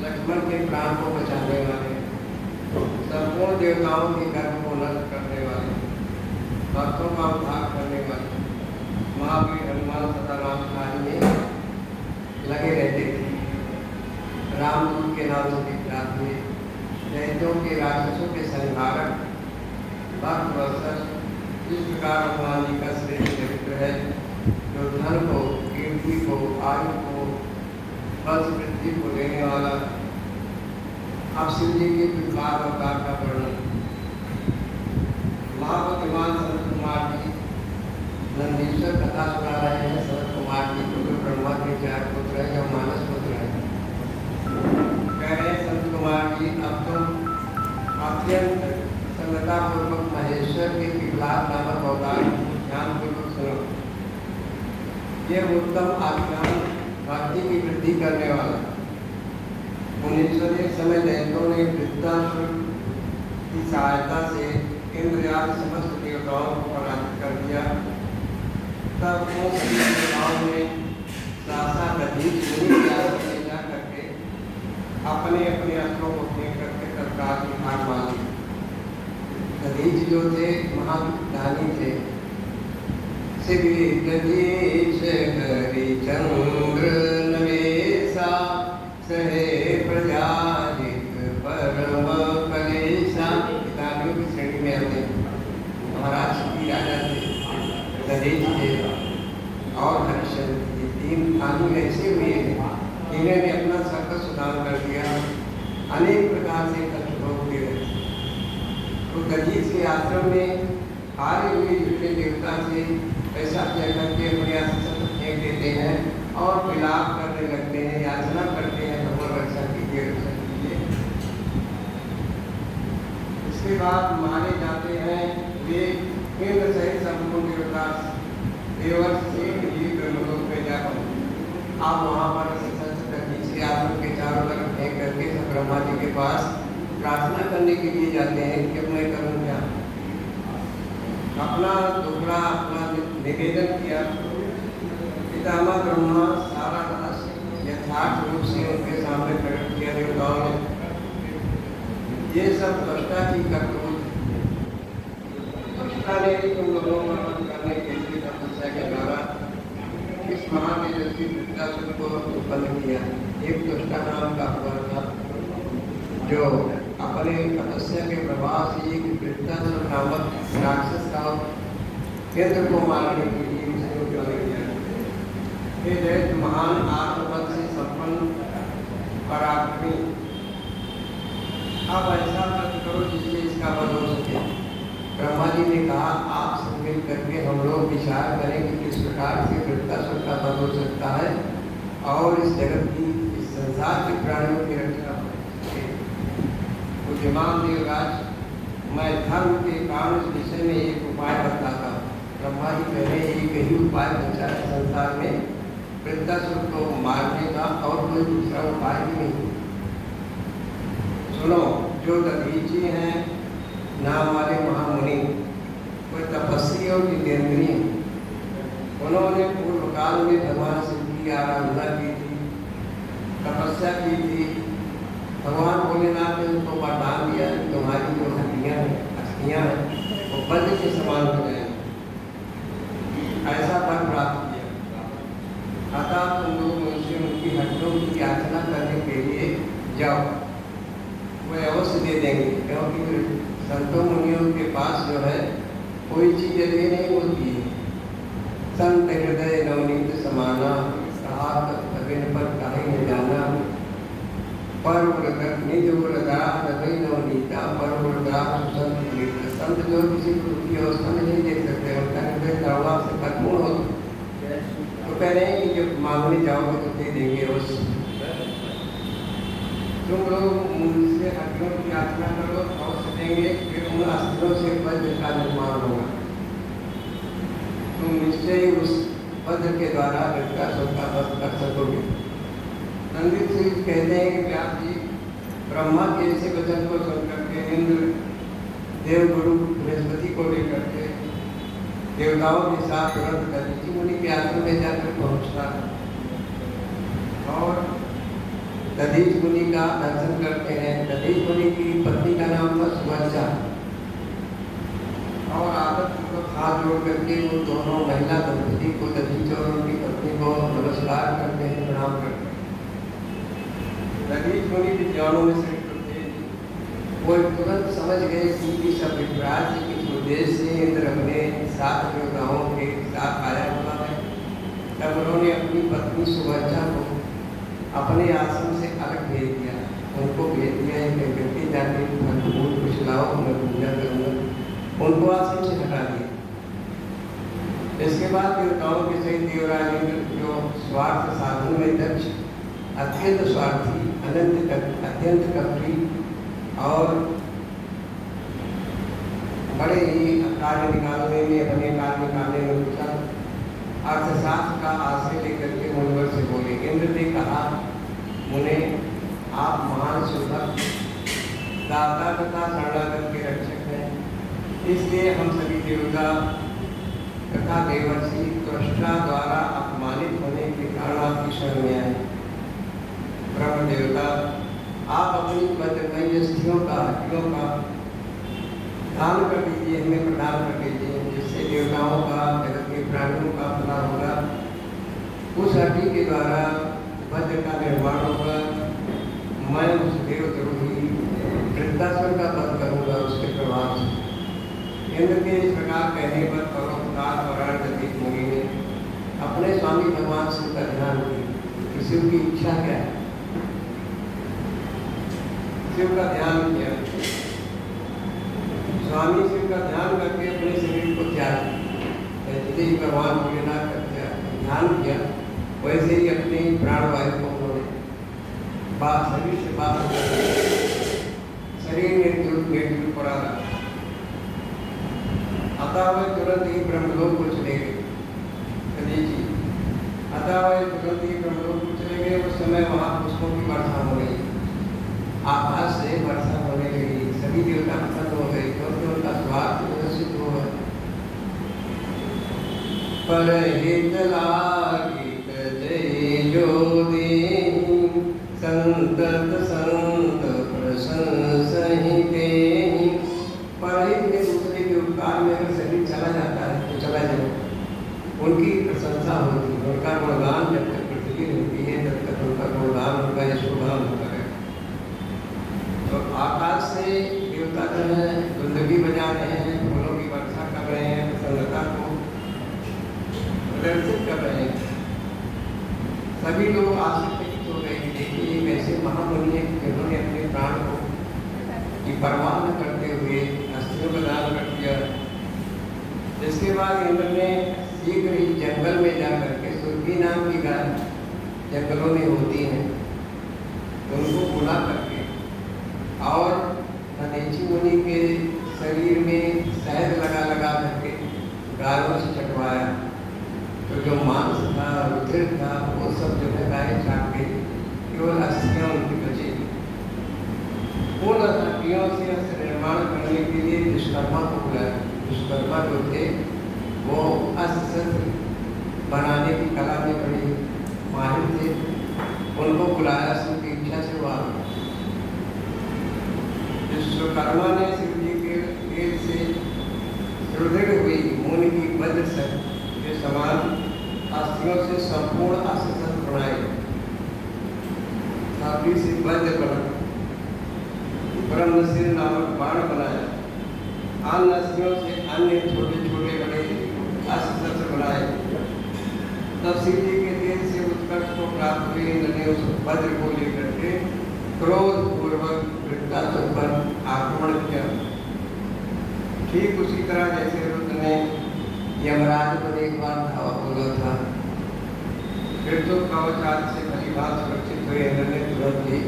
लक्ष्मण के प्राण को बचाने वाले, संपूर्ण देवताओं के कर्म को नष्ट करने वाले, भक्तों का उद्धार करने वाले महावीर हनुमान सदा राम कार्य में लगे रहते थे। रामदूत के नाम से विख्यात हुए, दैत्यों के राक्षसों के संहारक, भक्त वत्सल। इस प्रकार हनुमान जी का श्रेष्ठ चरित्र है, जो धन को, कीर्ति को, आयु को, बल वृद्धि को देने वाला। अब शिव जी के विभाग अवतार का वर्णन। महाबुद्धिमान सनत कुमार जी नंदीश्वर कथा सुना रहे हैं। सनत कुमार जी को जो ब्रह्मा के 4 पुत्र हैं, जो मानस पुत्र हैं, कह रहे हैं सनत कुमार जी, अब तुम अत्यंत संगतापूर्वक महेश्वर के विभाग नामक अवतार ध्यानपूर्वक सुनो। यह उत्तम आख्यान भक्ति की वृद्धि करने वाला। 19 समय दैत्यों ने वृत्तासुर की सहायता से इंद्र आदि समस्त देवताओं को पराजित कर दिया। तब उन सभी देवताओं ने सासा दधीच मुनि के आश्रम में जा करके अपने अपने अस्त्रों को फेंक करके तत्काल की हार मान ली। दधीच जो थे महादानी थे। दधीच हरिचंद्र नवेशा सहे प्रजाहित परम कलेशा। दानियों की श्रेणी में आते महाराज की राजा थे, दधीच थे और हरिश्चंद्र थे। 3 दानी ऐसे हुए जिन्होंने अपना सर्व सुधार कर दिया, अनेक प्रकार से कष्ट भोगते रहे। तो दधीच के आश्रम में हारे हुए झूठे देवता से ऐसा किया करके अपने आश्रम फेंक देते हैं और विलाप करने लगते हैं, याचना करते हैं, भगवान रक्षा कीजिए, रक्षा कीजिए। इसके बाद मारे जाते हैं वे इंद्र सहित संपूर्ण देवता देवर से ब्रह्मलोक में जाकर आप वहाँ पर तीसरे आश्रम के चारों तरफ फेंक करके सब ब्रह्मा जी के पास प्रार्थना करने के लिए जाते हैं कि अब मैं करूँ क्या। अपना दुखड़ा अपना निवेदन किया। पितामह ब्रह्मा सारा रहस्य यथार्थ रूप से उनके सामने प्रकट किया देवताओं ने। ये सब दृष्टा की करतूत दृष्टा ने तुम लोगों को मदद करने के लिए तपस्या के द्वारा इस महातेजस्वी वृत्तासुर को उत्पन्न किया। एक दृष्टा नाम का हुआ था, जो अपने तपस्या के प्रभाव से एक वृत्तासुर नामक राक्षस का इंद्र को मारने के लिए उसे उत्पन्न किया। हे दैत्य महान आत्मबल से संपन्न पराक्रमी, अब ऐसा व्रत करो जिससे इसका वध हो सके। ब्रह्मा जी ने कहा, आप सब मिल करके हम लोग विचार करें कि किस प्रकार से वृत्तासुर का वध हो सकता है और इस जगत की, इस संसार के प्राणियों की रक्षा हो सके। बुद्धिमान देवराज, मैं धर्म के कारण इस विषय में एक उपाय बताता हूँ। ब्रह्मा जी पहले एक ही उपाय बचा है संसार में वृत्तासुर को मारने का, और कोई दूसरा उपाय भी नहीं। सुनो, जो दधीच जी हैं नाम वाले महामुनि, कोई तपस्वी और जितेंद्रिय, उन्होंने पूर्व काल में भगवान शिव की आराधना की थी, तपस्या की थी। भगवान भोलेनाथ ने उनको वरदान दिया कि तुम्हारी जो हड्डियाँ हैं, अस्थियाँ हैं, वो वज्र के समान हो जाए। ऐसा वर प्राप्त किया। अतः तुम लोग मुझसे उनकी हड्डियों की याचना करने के लिए जाओ, वे अवश्य दे देंगे। क्योंकि संतों मुनियों के पास जो है कोई चीज ये नहीं होती है। संत हृदय नवनीत समाना, कहा तबिन पर काहे न जाना। पर निज नवनीता पर संत जो किसी की अवस्था में नहीं देख सकते, उनका हृदय करुणा से परिपूर्ण हो। तो कह रहे हैं कि जब मांगने जाओगे तो दे देंगे अवश्य। तुम लोग मुझसे हड्डियों की यात्रा करो और सकेंगे कि उन अस्त्रों से वज्र का निर्माण होगा। तुम निश्चय उस वज्र के द्वारा वृत्रासुर का वध कर सकोगे। नंदित जी कहते हैं कि व्यास जी ब्रह्मा के ऐसे वचन को सुनकर के इंद्र देवगुरु बृहस्पति को लेकर के देवताओं के साथ तुरंत दधीचि मुनि के आश्रम में जाकर पहुंचता और दधीचि मुनि का दर्शन करते हैं। दधीचि मुनि की पत्नी का नाम था सुवज्जा और आदत पूर्वक हाथ जोड़ करके वो दोनों महिला दंपति को दधीचि और उनकी पत्नी को नमस्कार करते हैं, प्रणाम करते हैं। दधीचि मुनि के ज्ञानों में से वो तुरंत समझ गए कि सब विभ्राट किस उद्देश्य से इंद्र अपने सात योद्धाओं के साथ आया हुआ है। तब उन्होंने अपनी पत्नी सुवज्जा को अपने आश्रम से अलग भेज दिया। उनको भेज दिया कि जाके फल कुछ लाओ, मैं पूजा करूँगा। उनको आश्रम से हटा दिया। इसके बाद देवताओं के सहित देवराज इंद्र जो स्वार्थ साधन में दक्ष, अत्यंत स्वार्थी, अत्यंत कपटी और बड़े ही कार्य निकालने में अपने कार्य निकालने में कुशल अर्थशास्त्र का आश्रय लेकर के मुनिवर से बोले। इंद्र ने कहा, मुने आप महान सुभक्त, दाता तथा शरणागत के रक्षक हैं, इसलिए हम सभी देवता तथा देवर्षि त्वष्टा द्वारा अपमानित होने के कारण आपकी शरण में आए। ब्रह्म देवता, आप अपनी वज्रमयी अस्थियों का, हड्डियों का दान कर दीजिए, हमें प्रदान कर दीजिए, जिससे देवताओं का, जगत के प्राणियों का भला होगा। उस हड्डी के द्वारा वज्र का निर्माण होगा। मैं उस देवद्रोही वृत्रासुर का वध करूँगा उसके प्रभाव से। इंद्र के इस प्रकार कहने पर परोपकार और दधीचि मुनि ने अपने स्वामी भगवान शिव का ध्यान किया। शिव की इच्छा क्या है? शिव का ध्यान किया। स्वामी शिव का ध्यान करके अपने शरीर को त्याग किया। जैसे ही भगवान भोलेनाथ का ध्यान किया वैसे ही अपने प्राणवायु को उन्होंने शरीर से बाहर शरीर निर्जुल पड़ा। अतः वह तुरंत ही ब्रह्मलोक को चले गए। अतः वह तुरंत ही ब्रह्मलोक को चले गए। उस समय वहाँ पुष्पों की वर्षा हो गई, आकाश से वर्षा होने लगी। सभी देवता प्रसन्न हो गए क्योंकि उनका स्वार्थ विकसित हो गया। पर हित लागित जय जो देहि, संतत संत प्रशंसहि तेहि। परहित में दूसरे के उपकार में अगर शरीर चला जाता है तो चला जाए, उनकी प्रशंसा होती है, उनका गुणगान जब तक पृथ्वी रहती है तब तक उनका गुणगान, उनका यशोगान होता है। तो आकाश से देवता जो है दुंदुभी बजा रहे हैं, फूलों की वर्षा कर रहे हैं, प्रसन्नता को प्रदर्शित कर रहे हैं। सभी लोग आश्चर्यचकित हो गए कि देखिए एक ऐसे महामुनि हैं जिन्होंने अपने प्राण को की परवाह न करते हुए अस्त्रों का दान कर दिया। इसके बाद इंद्र ने शीघ्र ही जंगल में जाकर के सुरभि नाम की गाय जंगलों में होती हैं उनको बुला करके और दधीचि मुनि के शरीर में शहद लगा लगा करके गायों से चटवाया। तो जो मांस था, रुधिर था, वो सब जो है गाय चाट गई, केवल अस्थियाँ उनकी बची। उन हड्डियों से अस्त्र निर्माण करने के लिए विश्वकर्मा को बुलाया। विश्वकर्मा जो थे वो अस्त्र शस्त्र बनाने की कला में बड़े माहिर थे। उनको बुलाया, सबकी इच्छा से हुआ। विश्वकर्मा ने शिव जी के तेल से सुदृढ़ हुई मुनि की वज्र के समान अस्त्रों से संपूर्ण अस्त्र शस्त्र बनाए। काफी से वज्र बना, ब्रह्मशिर नामक बाण बनाया। अन्य अस्त्रों से अन्य छोटे छोटे बड़े अस्त्र शस्त्र बनाए। तब शिव जी के तेल से उत्कर्ष को प्राप्त हुए इंद्र ने उस वज्र को लेकर के क्रोध पूर्वक वृत्रासुर पर आक्रमण किया। ठीक उसी तरह जैसे रुद्र ने यमराज पर एक बार धावा बोला था। फिर तो कवच आदि से भली भांति सुरक्षित हुए इंद्र ने तुरंत ही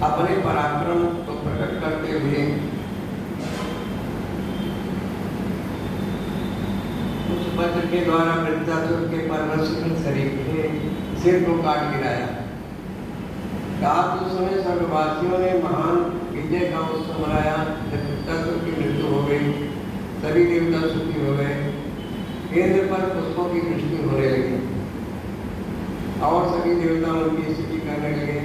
अपने पराक्रम को प्रकट करते हुए उस वज्र के द्वारा वृत्तासुर के परवशित शरीर के सिर को काट गिराया। कहा उस समय स्वर्गवासियों ने महान विजय का उत्सव मनाया। जब वृत्तासुर की मृत्यु हो गई, सभी देवता सुखी हो गए। इंद्र पर पुष्पों की वृष्टि होने लगी और सभी देवता उनकी स्तुति करने लगे।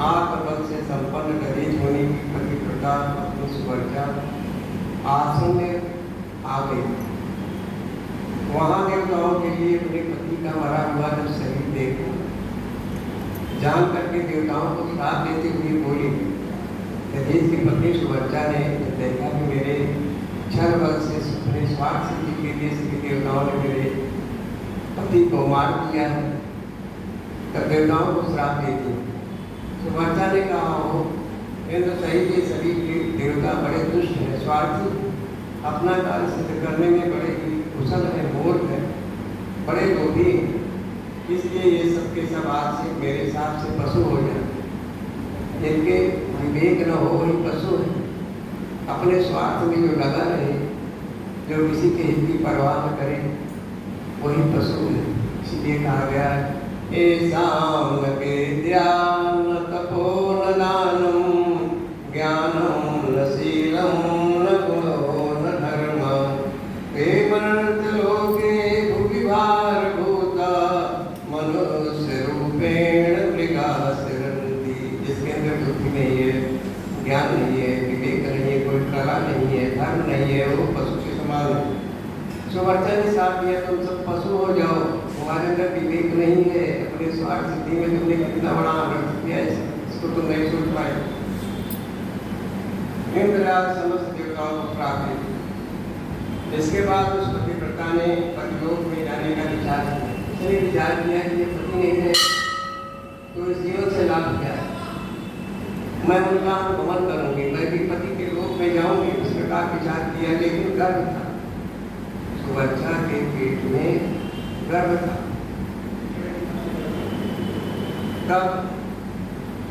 आत्मबल से संपन्न दहेज होने की पतिव्रता अपनी सुवर्चा आसन में आ गई। वहां देवताओं के लिए अपने पति का मरा हुआ जब शरीर देखा, जान करके देवताओं को श्राप देते हुए बोली। दहेज की पत्नी सुवर्चा ने देखा कि मेरे छल बल से अपने स्वार्थ सिद्धि के लिए सभी देवताओं ने मेरे पति को मार दिया है, तब देवताओं को श्राप दे दिया। सुवर्चा ने कहा, हो इंद्र सहित के सभी देवता बड़े दुष्ट हैं, स्वार्थी, अपना कार्य सिद्ध करने में बड़े ही कुशल है, मूर्ख है, बड़े लोभी, इसलिए ये सबके सब आज से मेरे हिसाब से पशु हो जाए। जिनके विवेक न हो वही पशु है, अपने स्वार्थ में जो लगा रहे, जो किसी के हित की परवाह न करे, वही पशु है। इसलिए कहा गया है, येषां न विद्यां न तपो न दानं ज्ञानं न शीलं न गुणो न धर्मः ते मर्त्यलोके भुवि भारभूता मनुष्य रूपेण मृगाः सिरन्ति। जिसके अंदर बुद्धि नहीं है, ज्ञान नहीं है, विवेक नहीं है, कोई कला नहीं है, धर्म नहीं है, वो पशु के समान है। सुवर्चा ने साथ दिया, तुम सब पशु हो जाओ, तुम्हारे अंदर विवेक नहीं है, अपने स्वार्थ सिद्धि में तुमने कितना बड़ा अनर्थ किया, इसको तुम नहीं सोच पाए। इंद्रराज समस्त देवताओं को श्राप दे दिया। इसके बाद उस पतिव्रता ने पतिलोक में जाने का विचार किया। उसने विचार किया कि ये पति नहीं है तो इस जीवन से लाभ क्या है, मैं उनका अनुगमन करूंगी, मैं भी पति के लोक में जाऊंगी। इस प्रकार विचार किया, लेकिन गर्भ था, सुवर्चा के पेट में गर्भ था। तब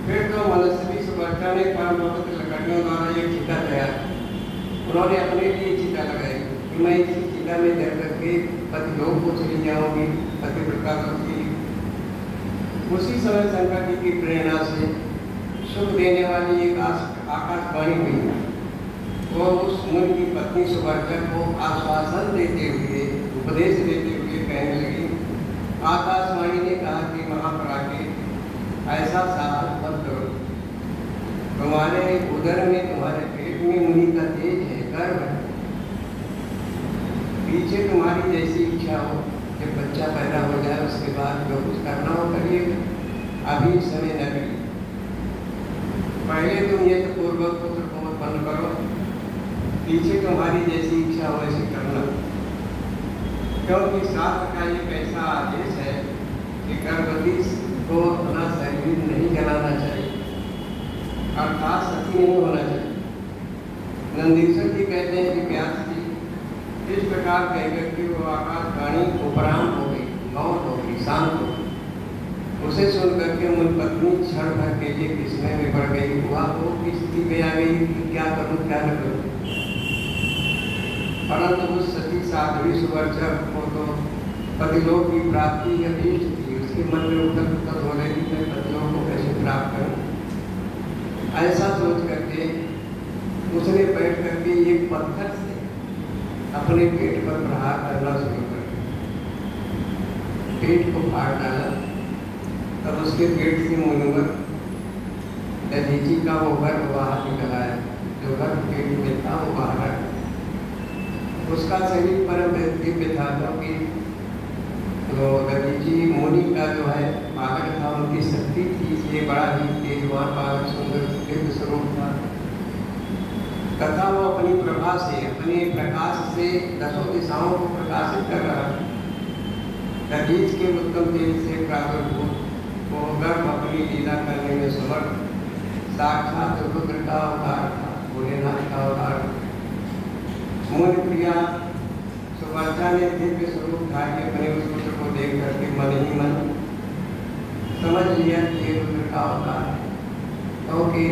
फिर तो मनस्वी सुवर्चा ने परम पवित्र लकड़ियों द्वारा एक चिता तैयार, उन्होंने अपने लिए चिता लगाई कि मैं इसी चिता में जल करके पतिलोक को चली जाऊंगी, पतिव्रता होगी। उसी समय शंकर जी की प्रेरणा से सुख देने वाली एक आकाशवाणी हुई। वो उस मुनि की पत्नी सुवर्चा को आश्वासन देते हुए, उपदेश देते हुए कहने लगी। आकाशवाणी ने कहा कि महाप्राज्ञ, ऐसा साहस मत करो, तुम्हारे उदर में, तुम्हारे पेट में मुनि का तेज है, गर्भ है, पीछे तुम्हारी जैसी इच्छा हो, जब बच्चा पैदा हो जाए उसके बाद जो कुछ करना हो करिएगा, अभी समय न करिए। पहले तुम ये तो पूर्वक पुत्र को उत्पन्न करो, पीछे तुम्हारी जैसी इच्छा हो ऐसे करना, क्योंकि शास्त्र का एक ऐसा आदेश है कि गर्भवती को अपना शरीर नहीं जलाना चाहिए, अर्थात सती नहीं होना चाहिए। नंदीश्वर जी कहते हैं कि व्यास जी इस प्रकार कहकर के वो आकाशवाणी उपराम हो गई, मौन हो गई, शांत हो गई। उसे सुन करके मुन पत्नी क्षण भर के लिए विस्मय में पड़ गई। वह वो की स्थिति में आ गई कि क्या करूं क्या न करूं। परंतु उस सती साध्वी सुवर्चा को तो पतिलोक की प्राप्ति या इष्ट थी। उसके मन में उथल पुथल हो रही थी, मैं पतिलोक को कैसे प्राप्त करूं। ऐसा सोच करके उसने बैठ करके एक पत्थर से अपने पेट पर प्रहार करना शुरू कर दिया, पेट को फाड़ डाला। तब उसके पेट से मुनिवर दधीची का वो गर्भ बाहर निकल आया, जो गर्भ पेट में था वो बाहर आया। उसका शरीर परम दिव्य था, क्योंकि तो दधीची मुनि का जो है बालक था, उनकी शक्ति थी, इसलिए बड़ा ही तेजवान बालक, सुंदर दिव्य स्वरूप था। तथा वो अपनी प्रभा से, अपने प्रकाश से दसों दिशाओं को प्रकाशित कर रहा है। दधीच के उत्तम तेज से प्रादुर्भूत वो गर्भ अपनी लीला करने में समर्थ साक्षात रुद्र का अवतार था, भोलेनाथ का अवतार। मुनि प्रिया सुवर्चा ने दिव्य स्वरूप धारी अपने उस पुत्र को देख करके मन ही मन समझ लिया कि ये रुद्र का अवतार है। क्योंकि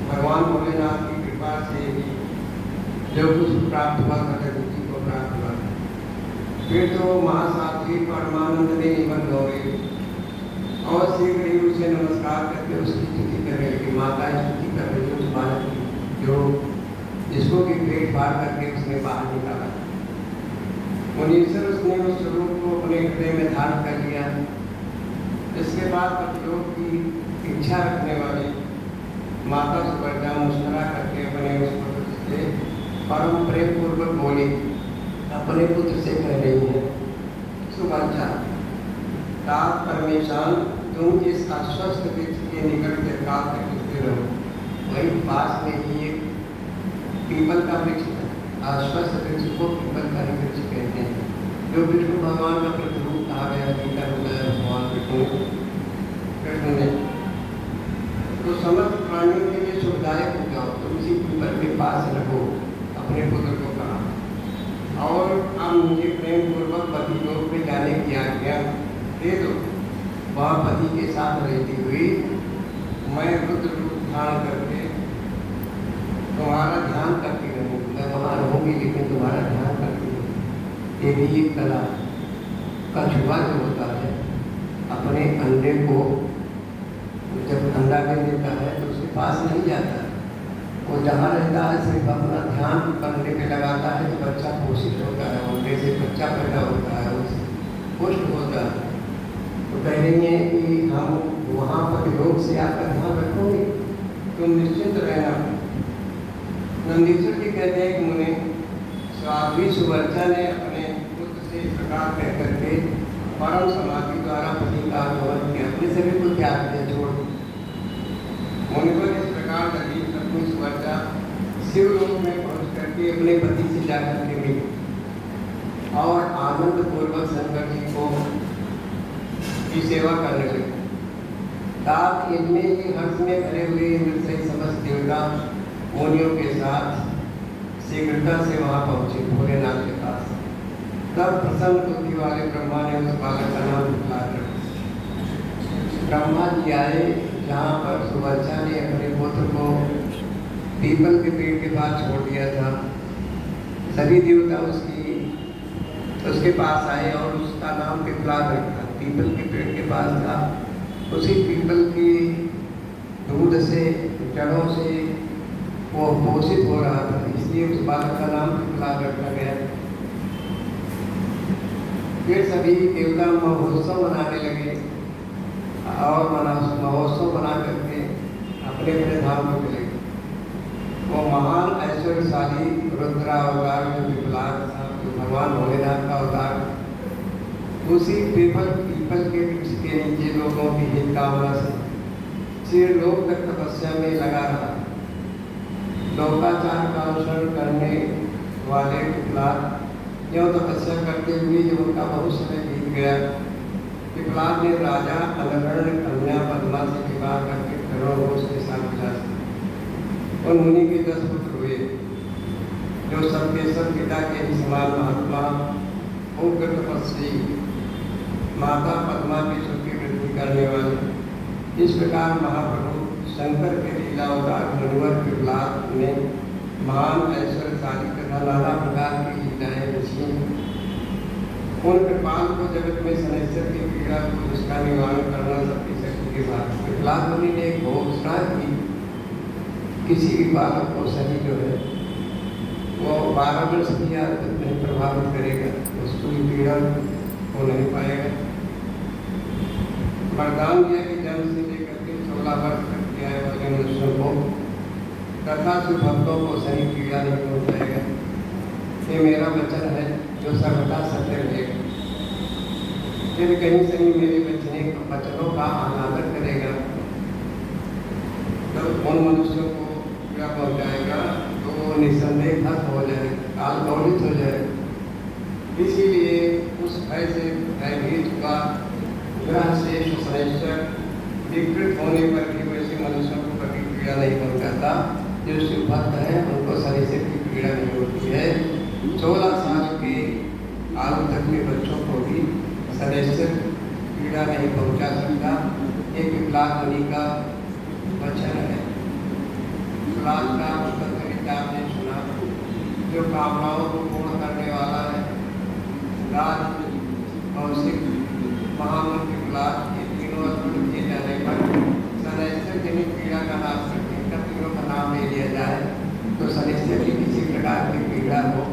भगवान भोलेनाथ की कृपा से ही जो कुछ प्राप्त हुआ था जी को प्राप्त हुआ था। फिर तो महासाध्वी परमानंद में निबंध हो गई और शीघ्र ही उसे नमस्कार करके उसकी स्तुति कर रही थी। माता स्तुति कर रही थी उस बालक की जो जिसको कि पेट फाड़ करके उसने बाहर निकाला। मुनीश्वर उसने उस स्वरूप को अपने हृदय में धारण कर लिया। इसके बाद पतिलोक की इच्छा रखने वाली माता सुभद्रा मुस्कुरा करके अपने उस पुत्र से परम प्रेम पूर्वक बोली, अपने पुत्र से कह रही है, सुभद्रा तात परमेशान तुम इस आश्वस्त वृक्ष के निकट से काल तक स्थिर रहो। वही पास में ही एक पीपल का वृक्ष है। आश्वस्त वृक्ष को पीपल का वृक्ष कहते हैं, जो विष्णु भगवान का प्रतिरूप कहा गया गीता में भगवान कृष्ण ने। तो समस्त प्राणियों के लिए सुखदायक हो जाओ, तुम इसी पीपल के पास रहो, अपने पुत्र को कहा। और अब मुझे प्रेम पूर्वक पति लोक में जाने की आज्ञा दे दो। वहाँ पति के साथ रहती हुई मैं रुद्र रूप धारण करके तुम्हारा ध्यान करती रहूँ। मैं वहाँ रहूँगी लेकिन तुम्हारा ध्यान करती रहूँ। ये भी एक कला कछुआ जो होता है अपने अंडे को जब अंडा दे देता है तो उसके पास नहीं जाता, वो जहाँ रहता है सिर्फ अपना ध्यान अंडे पे लगाता है तो बच्चा पोषित होता है, अंडे से बच्चा पैदा होता है, उससे पुष्ट होता है। तो कह रही है कि हम वहाँ पर योग से आपका ध्यान रखोगे, तुम निश्चिंत रहना। नंदीश्वर जी कहते हैं कि मुने स्वामी सुभद्रा ने अपने पुत्र से इस प्रकार कह करके परम समाधि द्वारा पति का आगमन किया, अपने सभी को त्याग दिया, छोड़ मुनिवर इस प्रकार लगी अपनी सुभद्रा शिवलोक में पहुंच करके अपने पति से जाकर के मिली और आनंद पूर्वक शंकर जी को की सेवा करने लगी। तात इनमें ही हर्ष में भरे हुए इंद्र से समस्त देवता मुनियों के साथ शीघ्रता से वहाँ पहुँचे भोलेनाथ के पास। तब प्रसन्न बुद्धि वाले ब्रह्मा ने उस बालक का नाम विप्लाद रखा। ब्रह्मा जी आए जहाँ पर सुभद्रा ने अपने पुत्र को पीपल के पेड़ के पास छोड़ दिया था। सभी देवता उसके पास आए और उसका नाम विप्लाद रखा। पीपल के पेड़ के पास था, उसी पीपल की दूध से जड़ों से वो पोषित हो रहा था, इसलिए उस बालक का नाम विप्लाद रखा गया। फिर सभी देवता महोत्सव मनाने लगे और महोत्सव मना करके अपने अपने धाम को चले गए। वो महान ऐश्वर्यशाली रुद्रावतार जो विप्लाद था, जो भगवान भोलेनाथ का अवतार, उसी पीपल के वृक्ष के नीचे लोगों की हित कामना से लोक तक तपस्या में लगा रहा। लोकाचार का अनुसरण करने वाले विप्लाद यह तपस्या करते हुए जब उनका बहुत समय बीत गया, विप्लाद ने राजा अलगर्ण कन्या पद्मा से विवाह करके करोड़ों उसके साथ विलास। उन मुनि के 10 पुत्र हुए जो सबके सब पिता के ही समान महात्मा उग्र तपस्वी माता पद्मा की सुख की वृद्धि करने वाले। इस प्रकार महाप्रभु शंकर के लीला अवतार मुनिवर विप्लाद ने महान ऐश्वर्यशाली तथा नाना प्रकार की लीलाएं रची। उन कृपाल को जगत में शनैश्वर की पीड़ा को जिसका निवारण करना सबकी शक्ति के साथ विप्लाद मुनि ने एक घोषणा की, किसी भी बालक को सही जो है वो 12 वर्ष की आयु तक नहीं प्रभावित करेगा, उसको पीड़ा हो नहीं पाएगा। वरदान दिया कि जन्म से लेकर के 16 वर्ष तक की आयु वाले मनुष्यों को तथा भक्तों को सही पीड़ा नहीं पहुँचाएगा। ये मेरा वचन है जो सर्वदा सत्य रहेगा। यदि कहीं से भी मेरे वचनों का अनादर करेगा तो उन मनुष्यों को पीड़ा पहुँचाएगा तो वो निस्संदेह भस्म हो जाएगा, काल कौलित हो जाएगा। इसीलिए उस भय से भयभीत हुआ ग्रह से शनैश्वर विकृत होने पर भी वैसे मनुष्यों को कभी पीड़ा नहीं पहुँचाता। जो शिव भक्त है उनको शनैश्वर की पीड़ा नहीं होती है। 16 साल के आयु तक के बच्चों को भी शनैश्वर पीड़ा नहीं पहुंचा सकता। ये विकलांग मुनि का वचन है। विकलांग का मतलब आपने सुना, जो कामनाओं को पूर्ण करने वाला है। राज कौशिक महामंत्र विकलांग ये तीनों अर्पण किए जाने पर शनैश्चर जनित पीड़ा का नाश करके इनका तीनों का नाम ले लिया जाए तो शनैश्चर की किसी प्रकार की पीड़ा हो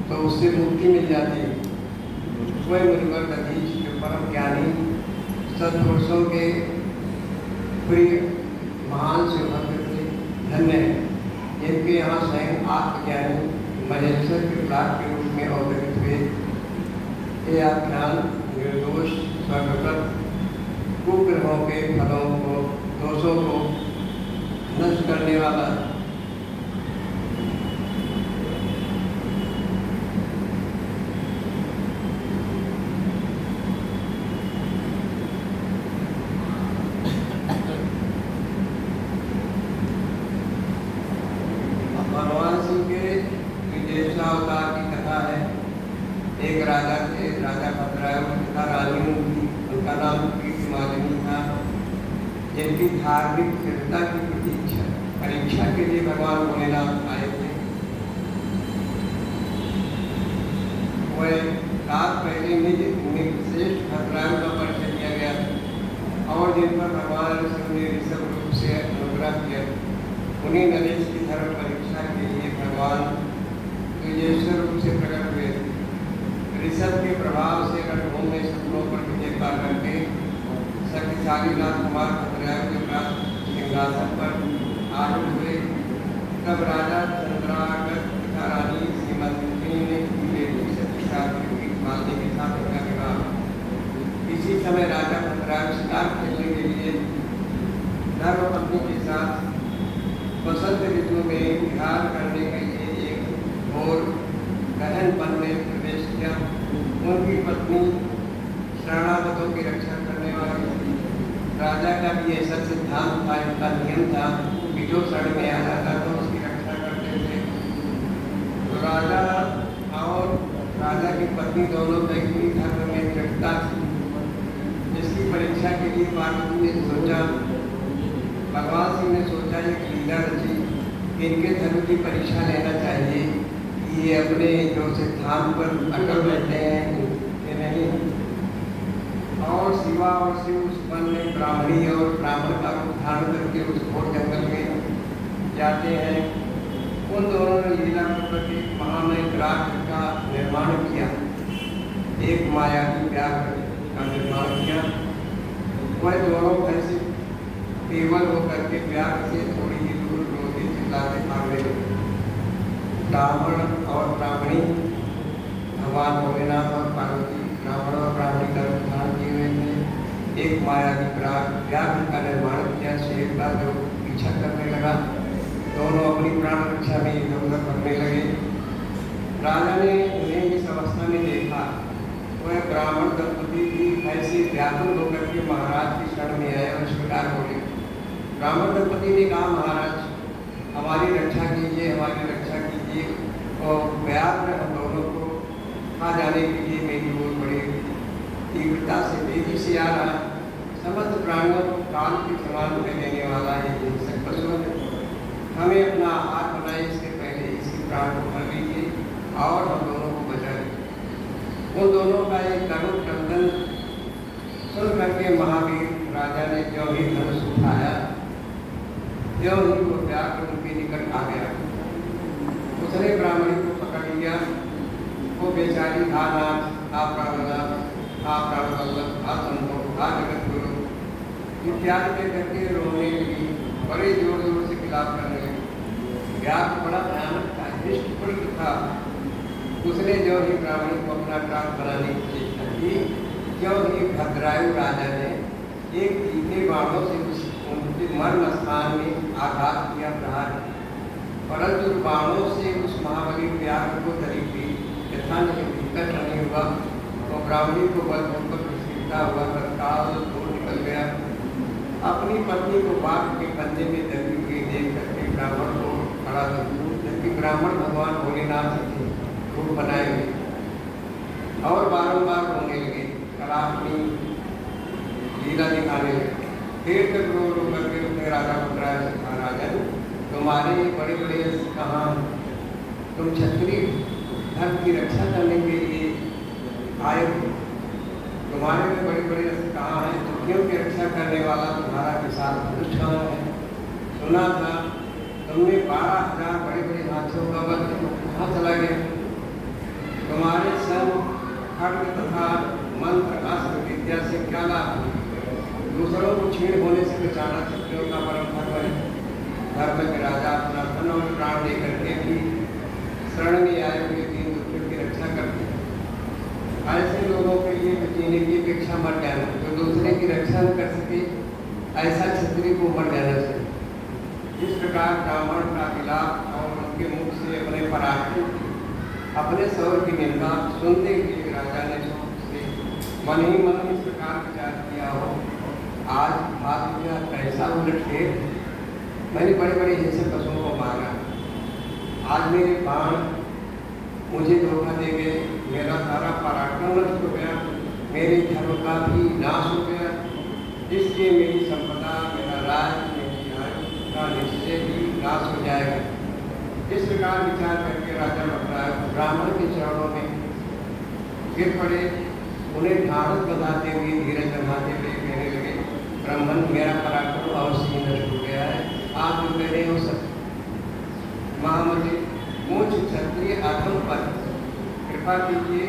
तो उससे मुक्ति मिल जाती है। वह मुनिवर दधीच जो परम ज्ञानी सत्पुरुषों के प्रिय महान शिवभक्त थे, धन्य है जिनके यहाँ स्वयं आत्मज्ञानी मजेश्वर के विकलांग के रूप में अवतरित हुए। ये आख्यान निर्दोष स्वर्गपत कुग्रहों के फलों को दोषों को नष्ट करने वाला भगवान शिव के विदेशावतार की कथा है। एक राजा थे, राजा भद्रायु तथा रानी उनकी, उनका नाम कीर्तिमालिनी था, जिनकी धार्मिक स्थिरता की परीक्षा के लिए भगवान भोलेनाथ आए थे। वह रात पहले श्रेष्ठ भद्रायु का परिचय दिया गया और जिन पर भगवान शिव ने ऋषभ रूप से अनुग्रह किया, उन्हीं नरेश की धर्म परीक्षा के लिए भगवान विजेश्वर रूप से प्रकट हुए। ऋषभ के प्रभाव से रणभूमि में शत्रुओं पर विजय पा करके शक्तिशाली राजकुमार भद्रायु के प्राप्त सिंहासन पर आरूढ़ हुए। तब राजा चंद्रागत तथा रानी श्रीमती ने मालनी के साथ उनका विवाह। इसी समय राजा भद्रायु शिकार खेलने के लिए धर्मपत्नी के साथ बसंत ऋतु में विहार करने के लिए एक घोर गहन वन में प्रवेश किया। उनकी पत्नी शरणागतों की रक्षा करने वाली थी। राजा का भी ऐसा सिद्धांत था, इनका नियम था कि जो शरण में आ जाता तो उसकी रक्षा करते थे। तो राजा और राजा की पत्नी दोनों दैनिक धर्म में दृढ़ता थी। इसकी परीक्षा के लिए पार्वती ने सोचा, भगवान शिव ने सोचा एक लीला रची, इनके धर्म की परीक्षा लेना चाहिए कि ये अपने जो सिद्धांत पर अटल रहते हैं कि नहीं। और शिवा और शिव उस वन में ब्राह्मणी और ब्राह्मण का रूप धारण करके उस घोर जंगल में जाते हैं। उन दोनों ने लीला करके महामय राष्ट्र का निर्माण किया, एक मायावी व्याघ्र का निर्माण किया। वह दोनों भैंसे केवल होकर के व्याघ्र से थोड़ी ही दूर रोते चिल्लाते भागने लगे। ब्राह्मण और ब्राह्मणी भगवान भोलेनाथ और पार्वती ब्राह्मण और ब्राह्मणी का रूप धारण किए हुए थे। एक मायावी व्याघ्र का निर्माण किया, शेर का जो पीछा करने लगा। दोनों अपनी प्राण रक्षा में इधर उधर करने लगे। राजा ने उन्हें इस अवस्था में देखा। वह ब्राह्मण दंपति भी ऐसे व्याकुल होकर के महाराज की शरण में आए और स्वीकार बोले। ब्राह्मण दंपति ने कहा, महाराज हमारी रक्षा कीजिए, हमारी रक्षा कीजिए। और व्याघ्र हम दोनों को खा जाने के लिए मेरी ओर बड़ी तीव्रता से तेजी से आ रहा है। समस्त प्राणियों को काल के समान में देने वाला है हिंसक पशु है। हमें अपना हाथ बनाए इसके पहले इसी प्राण को भर लीजिए और हम दोनों को बचा लीजिए। उन दोनों का एक करुण क्रंदन सुन करके महावीर राजा ने जो ही धनुष उठाया, जो ही वो व्याघ्र उनके निकट आ गया। उसने ब्राह्मणी को पकड़ लिया। वो बेचारी हा नाथ, हा प्राणनाथ, हा प्राणवल्लभ, हा संभव, हा जगत गुरु इत्यादि के करके रोने लगी, बड़े जोर जोर से विलाप करने लगी। व्याघ्र बड़ा भयानक था, हृष्ट था। उसने जो ही ब्राह्मणी को अपना प्राण बनाने की चेष्टा की, जो ही भद्रायु राजा ने एक तीखे बाणों से उनके मर्म स्थान में आघात किया, प्रहार। परंतु बाणों से उस महाबली व्याघ्र को तरीके यथा निकट नहीं हुआ। तो ब्राह्मणी को बलपूर्वक घसीटता हुआ तत्काल दूर निकल गया। अपनी पत्नी को बाघ के कंधे में दबी हुई देख करके ब्राह्मण को खड़ा कर, जबकि ब्राह्मण भगवान भोलेनाथ थे रूप बनाए हुए, और बारंबार रोने लगे। कलापनी लीला दिखाने लगे। देर तक रो रो करके उसने राजा भद्राय से कहा, राजन तुम्हारे ये बड़े बड़े यश कहाँ? तुम क्षत्रिय धर्म की रक्षा करने के लिए आए हो, तुम्हारे में बड़े बड़े यश कहाँ हैं? दुखियों की रक्षा करने वाला तुम्हारा विशाल धनुष कहाँ है? सुना था तुमने 12,000 बड़े बड़े हाथियों का वध कहाँ चला गया? तुम्हारे संग खड्ग तथा मंत्र अस्त्र विद्या से क्या लाभ? दूसरों को छीण होने से बचाना क्षत्रियों का परम धर्म है। धर्म के राजा अपना धन और प्राण देकर के भी शरण में आए हुए दीन दुखियों की रक्षा करते हैं। ऐसे लोगों के लिए जीने की अपेक्षा मर जाना, जो दूसरे की रक्षा न कर सके ऐसा क्षत्रिय को मर जाना चाहिए। इस प्रकार ब्राह्मण का विलाप और उनके मुख से अपने पराक्रम अपने सौर की निंदा सुनते हुए राजा ने से मन ही मन इस प्रकार विचार किया हो, आज बात मेरा कैसा उलट है। मैंने बड़े बड़े हिंसक पशुओं को मारा, आज मेरे बाण मुझे धोखा दे गए, मेरा सारा पराक्रम नष्ट हो गया, मेरे धर्म का भी नाश हो गया, इसलिए मेरी संपदा, मेरा राज, मेरी आयु का निश्चय भी नाश हो जाएगा। इस प्रकार विचार करके राजा भद्राय ब्राह्मण के चरणों में गिर पड़े, उन्हें ढाढ़स बंधाते हुए धीरज बंधाते हुए कहने लगे, ब्राह्मण मेरा पराक्रम अवश्य ही नष्ट हो गया है, आप जो कह रहे हो सब महामति मुझ क्षत्रिय आत्म पर कृपा कीजिए,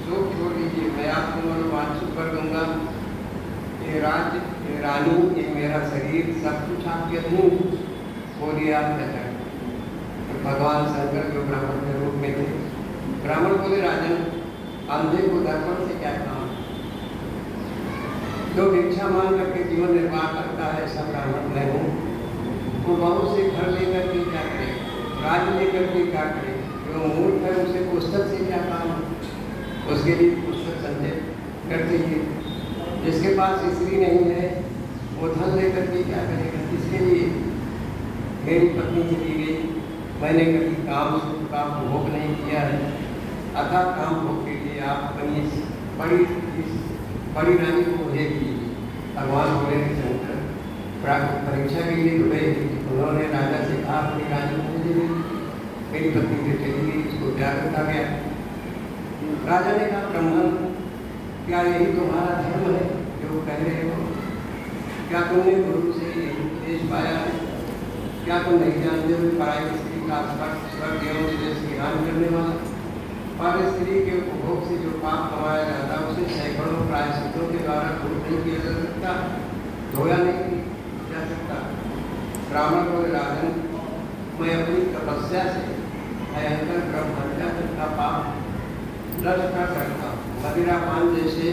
शोक छोड़ दीजिए, मैं आपको मनोवांछित कर दूंगा। ये राज्य, ये रानी, ये मेरा शरीर सब कुछ आपके अधीन, बोलिए आप क्या चाहते? तो भगवान शंकर जो ब्राह्मण के रूप में थे, ब्राह्मण बोले, राजन अंधे को दर्पण से क्या काम? जो भिक्षा मांग करके जीवन निर्वाह करता है ऐसा ब्राह्मण मैं हूँ। वो बहुत से घर लेकर के क्या करेगा, राज्य लेकर के क्या करेगा? जो मूर्ख है उसे पुस्तक से क्या काम? उसके लिए पुस्तक संचय करते ही, जिसके पास स्त्री नहीं है वो धन लेकर के क्या करेगा? इसके लिए मेरी पत्नी चली गई, मैंने कभी काम सुख का भोग नहीं किया है, अतः काम भोग के लिए आप अपनी बड़ी रानी को भेज दीजिए। भगवान बोले शंकर परीक्षा के लिए तो गए, उन्होंने राजा से कहा अपनी रानी को भेज दीजिए, मेरी पत्नी से चली गई, इसको प्यार रखा गया। राजा ने कहा, ब्राह्मण क्या यही तुम्हारा धर्म है जो कह रहे हो? क्या तुमने गुरु से यही उपदेश पाया है? क्या तुम नहीं जानते हो पराई स्त्री का स्पर्श स्वर्ग एवं से स्नान करने वाला? पर स्त्री के उपभोग से जो पाप कमाया जाता है उसे सैकड़ों प्रायश्चितों के द्वारा दूर नहीं किया जा सकता, धोया नहीं जा सकता। ब्राह्मण को राजन मैं अपनी तपस्या से भयंकर ब्रह्महत्या का पाप नष्ट कर सकता हूँ, मदिरा पान जैसे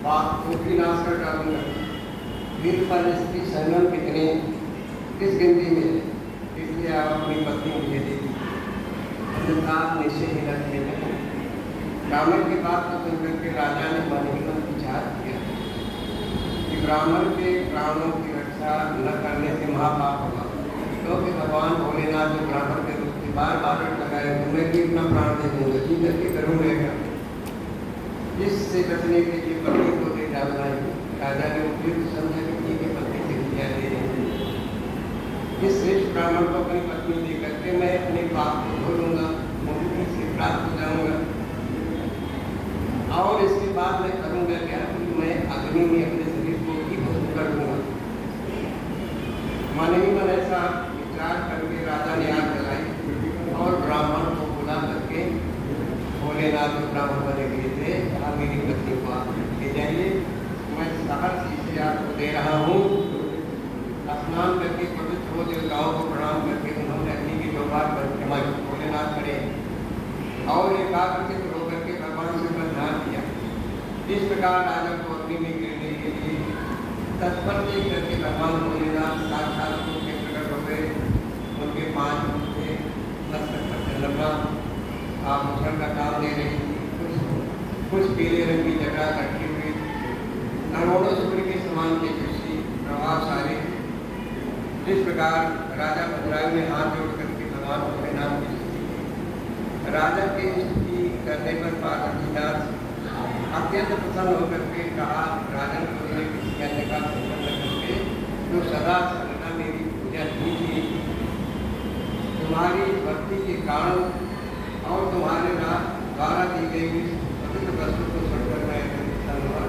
पाप को भी नाश कर डालूंगा। वीर पर स्त्री संगम कितने किस गिनती में है, इसलिए आप अपनी पत्नी मुझे दे दीजिए, अन्यथा निश्चय ही रखने लगे। ब्राह्मण की बात को सुनकर के राजा ने मन ही मन विचार किया कि ब्राह्मण के प्राणों की रक्षा न करने से महापाप होगा, क्योंकि भगवान भोलेनाथ जो ब्राह्मण के रूप में बार बार लगाए, तुम्हें भी अपना प्राण दे दूंगा, जी करके करूँगा। इससे बचने के लिए पत्नी को दे डालना है। राजा ने उपयुक्त समझा कि के पत्नी से किया दे रहे, इस श्रेष्ठ ब्राह्मण को अपनी पत्नी दे करके मैं अपने पाप को धो लूंगा, मुक्ति से प्राप्त हो जाऊंगा। और इसके बाद मैं करूंगा क्या कि मैं अग्नि में अपने शरीर को ही भस्म कर दूंगा। मन ही मन ऐसा विचार करके राजा ने आग जलाई और ब्राह्मण को बुला करके भोलेनाथ ब्राह्मण बने गए थे, कहा मेरी पत्नी को आप ले जाइए, मैं शहर से आपको दे रहा हूँ। स्नान करके पवित्र हो देवताओं को प्रणाम करके उन्होंने अग्नि की व्यवहार पर भोलेनाथ करे और एकाग्रचित होकर के भगवान से ध्यान किया। इस प्रकार राजा को अग्नि में गिरने के लिए तत्पर देख करके भगवान भोलेनाथ साक्षात रूप में प्रकट हो गए। उनके 5 रूप थे, 10 चंद्रमा आभूषण का काम दे रही थी, कुछ पीले रंग की जगह रखी हुई, करोड़ों सूर्य के समान तेजस्वी प्रभावशाली। इस प्रकार राजा भद्राय ने हाथ जोड़ करके भगवान भोलेनाथ की स्तुति की। राजा की स्तुति करने पर पार्वतीनाथ अत्यंत प्रसन्न होकर के कहा, राजन को ने किसी अन्य का चिंतन न करके जो सदा सर्वदा मेरी पूजा की थी, तुम्हारी भक्ति के कारण और तुम्हारे द्वारा दी गई पवित्र वस्तु को छोड़कर मैं प्रसन्न हुआ।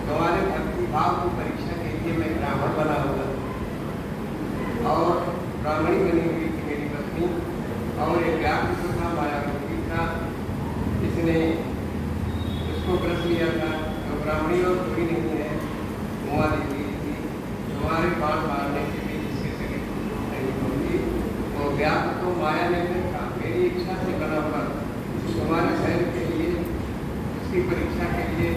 तुम्हारे भक्ति भाव की परीक्षा के लिए मैं ब्राह्मण बना हुआ और ब्राह्मणी बनी हुई थी मेरी पत्नी, और एक व्याघ्र था, मायावती था, इसने उसको ग्रस लिया था। तो ब्राह्मणी और कोई नहीं है, मुआ दी हुई थी, तुम्हारे बाण मारने के लिए जिसके शरीर नहीं होगी वो व्याघ्र तो माया ने देखा, मेरी इच्छा से बना हुआ तुम्हारे शरीर के लिए, उसकी परीक्षा के लिए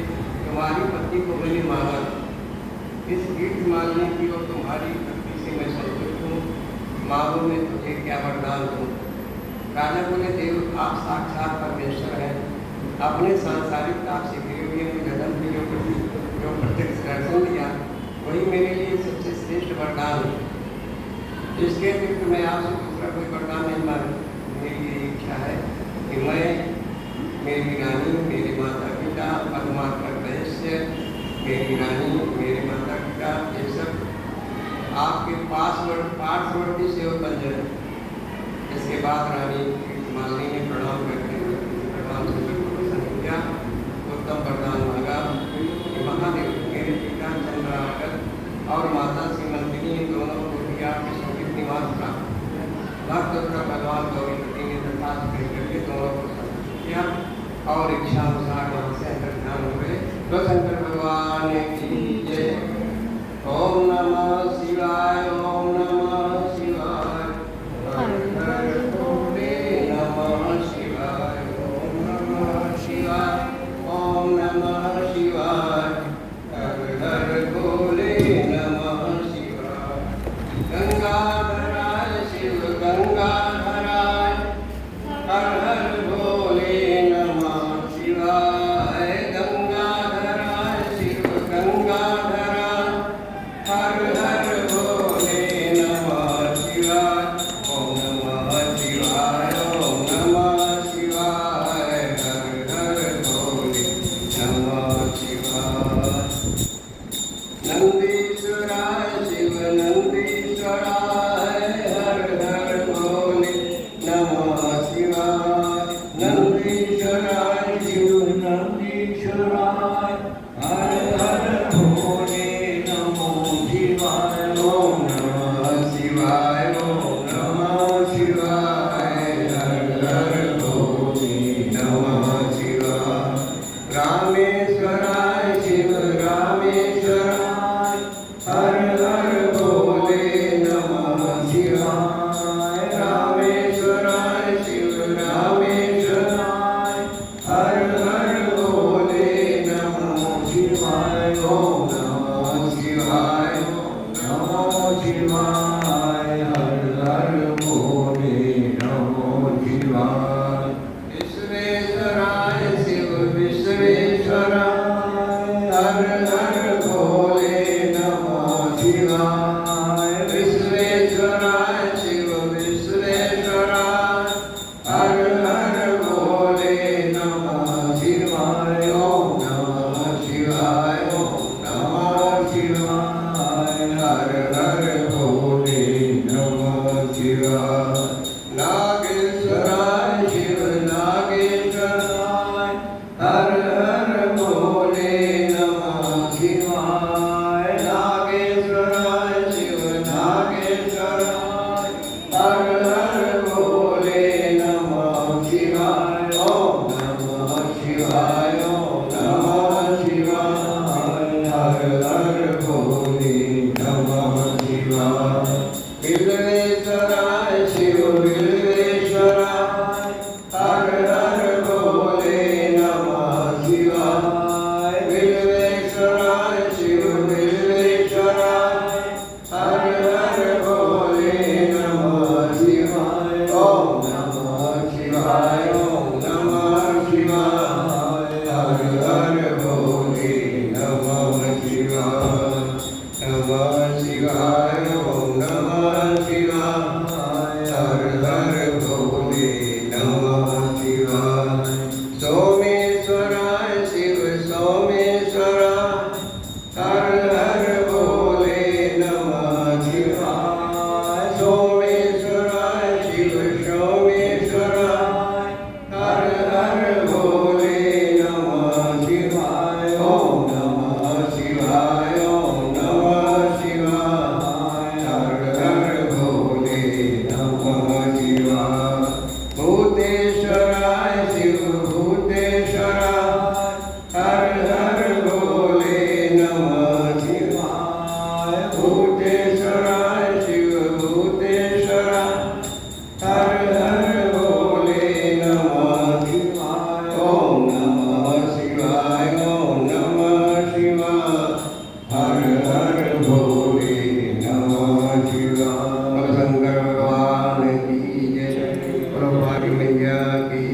तुम्हारी पत्नी को मैंने मांगा। इस कीर्ति मांगने की और तुम्हारी भक्ति से मैं संतुष्ट हूँ, मांगो मैं तुझे क्या वरदान दूँ। राजा बोले, देव आप साक्षात परमेश्वर हैं, अपने सांसारिकता से घिरे हुए जन्म के जो प्रत्यक्ष दर्शन दिया वही मेरे लिए सबसे श्रेष्ठ वरदान है। इसके अतिरिक्त मैं आपसे दूसरा कोई वरदान नहीं मांग। मेरी ये इच्छा है कि मैं, मेरी रानी, मेरे माता पिता, पद्माकर रहस्य, मेरी रानी, मेरे माता पिता, ये सब आपके पार्श्ववर्ती सेवक बन जाए। इसके बाद रानी मालिनी ने प्रणाम करके भगवान शंकर को प्रसन्न किया, उत्तम वरदान मांगा कि महादेव मेरे पिता चंद्राकर और माता श्रीमंतिनी दोनों को दिया सुखित निवास का भक्त का भगवान गौरीपति ने तथास्थ करके दोनों को संतुष्ट किया और इच्छा अनुसार वहाँ से अंतर्ध्यान हुए। तो शंकर भगवान की जय। ओम नमः शिवाय, ओम नमः शिवाय, हर हर भोले नमः शिवाय, ओम नमः शिवाय, ओम नमः शिवाय, हर हर भोले नमः शिवाय। गंगाधराय शिव गंगाधराय, हर हर भोले नमः शिवाय। गंगाधराय शिव गंगाधराय, हर हर भोले नमः शिवाय। ओम नमः शिवाय, ओम नमः शिवाय, हर हर भोले नमः शिवाय। नंदीश्वराय शिव नंदीश्वराय, हर हर भोले नमः शिवाय। नंदीश्वराय शिव नंदीश्वराय, हर हर भोले नमः शिवाय। ओम नमः शिवाय, ओम नमः शिवाय, हर हर भोले नमः शिवाय। रामेश्वराय शिव रामेश्वराय, हर हर भोले नमः शिवाय। रामेश्वराय शिव रामेश्वराय, हर हर भोले नमः शिवाय। ओम नमः शिवाय, ओम नमः शिवाय, हर हर भोले नमः शिवाय। विश्वेश्वराय शिव विश्वेश्वराय, हर हर भोले नमः शिवाय। विश्वेश्वराय शिव विश्वेश्वराय, हर हर भोले नमः शिवाय। ओम नमः शिवाय, ओम नमः शिवाय, हर हर भोले नमः शिवाय। नागेश्वराय शिव नागेश्वराय, हर हर भोले नमः शिवाय। नागेश्वराय शिव नागेश्वराय, हर हर भोले नमः शिवाय। ओम नमः शिवाय, ओम नमः शिवाय, हर हर भोले नमः शिवाय। विश्वेश्वराय शिव विश्वेश्वराय, हर हर भोले नमः शिवाय। विश्वेश्वराय शिव विश्वेश्वराय, हर हर भोले नमः शिवाय। हर हर भोले नमः शिवाय। ओम नमः शिवाय, ओम नमः शिवाय, हर हर भोले नमः शिवाय। शंकर भगवान की जय, प्रभुपाद मैया की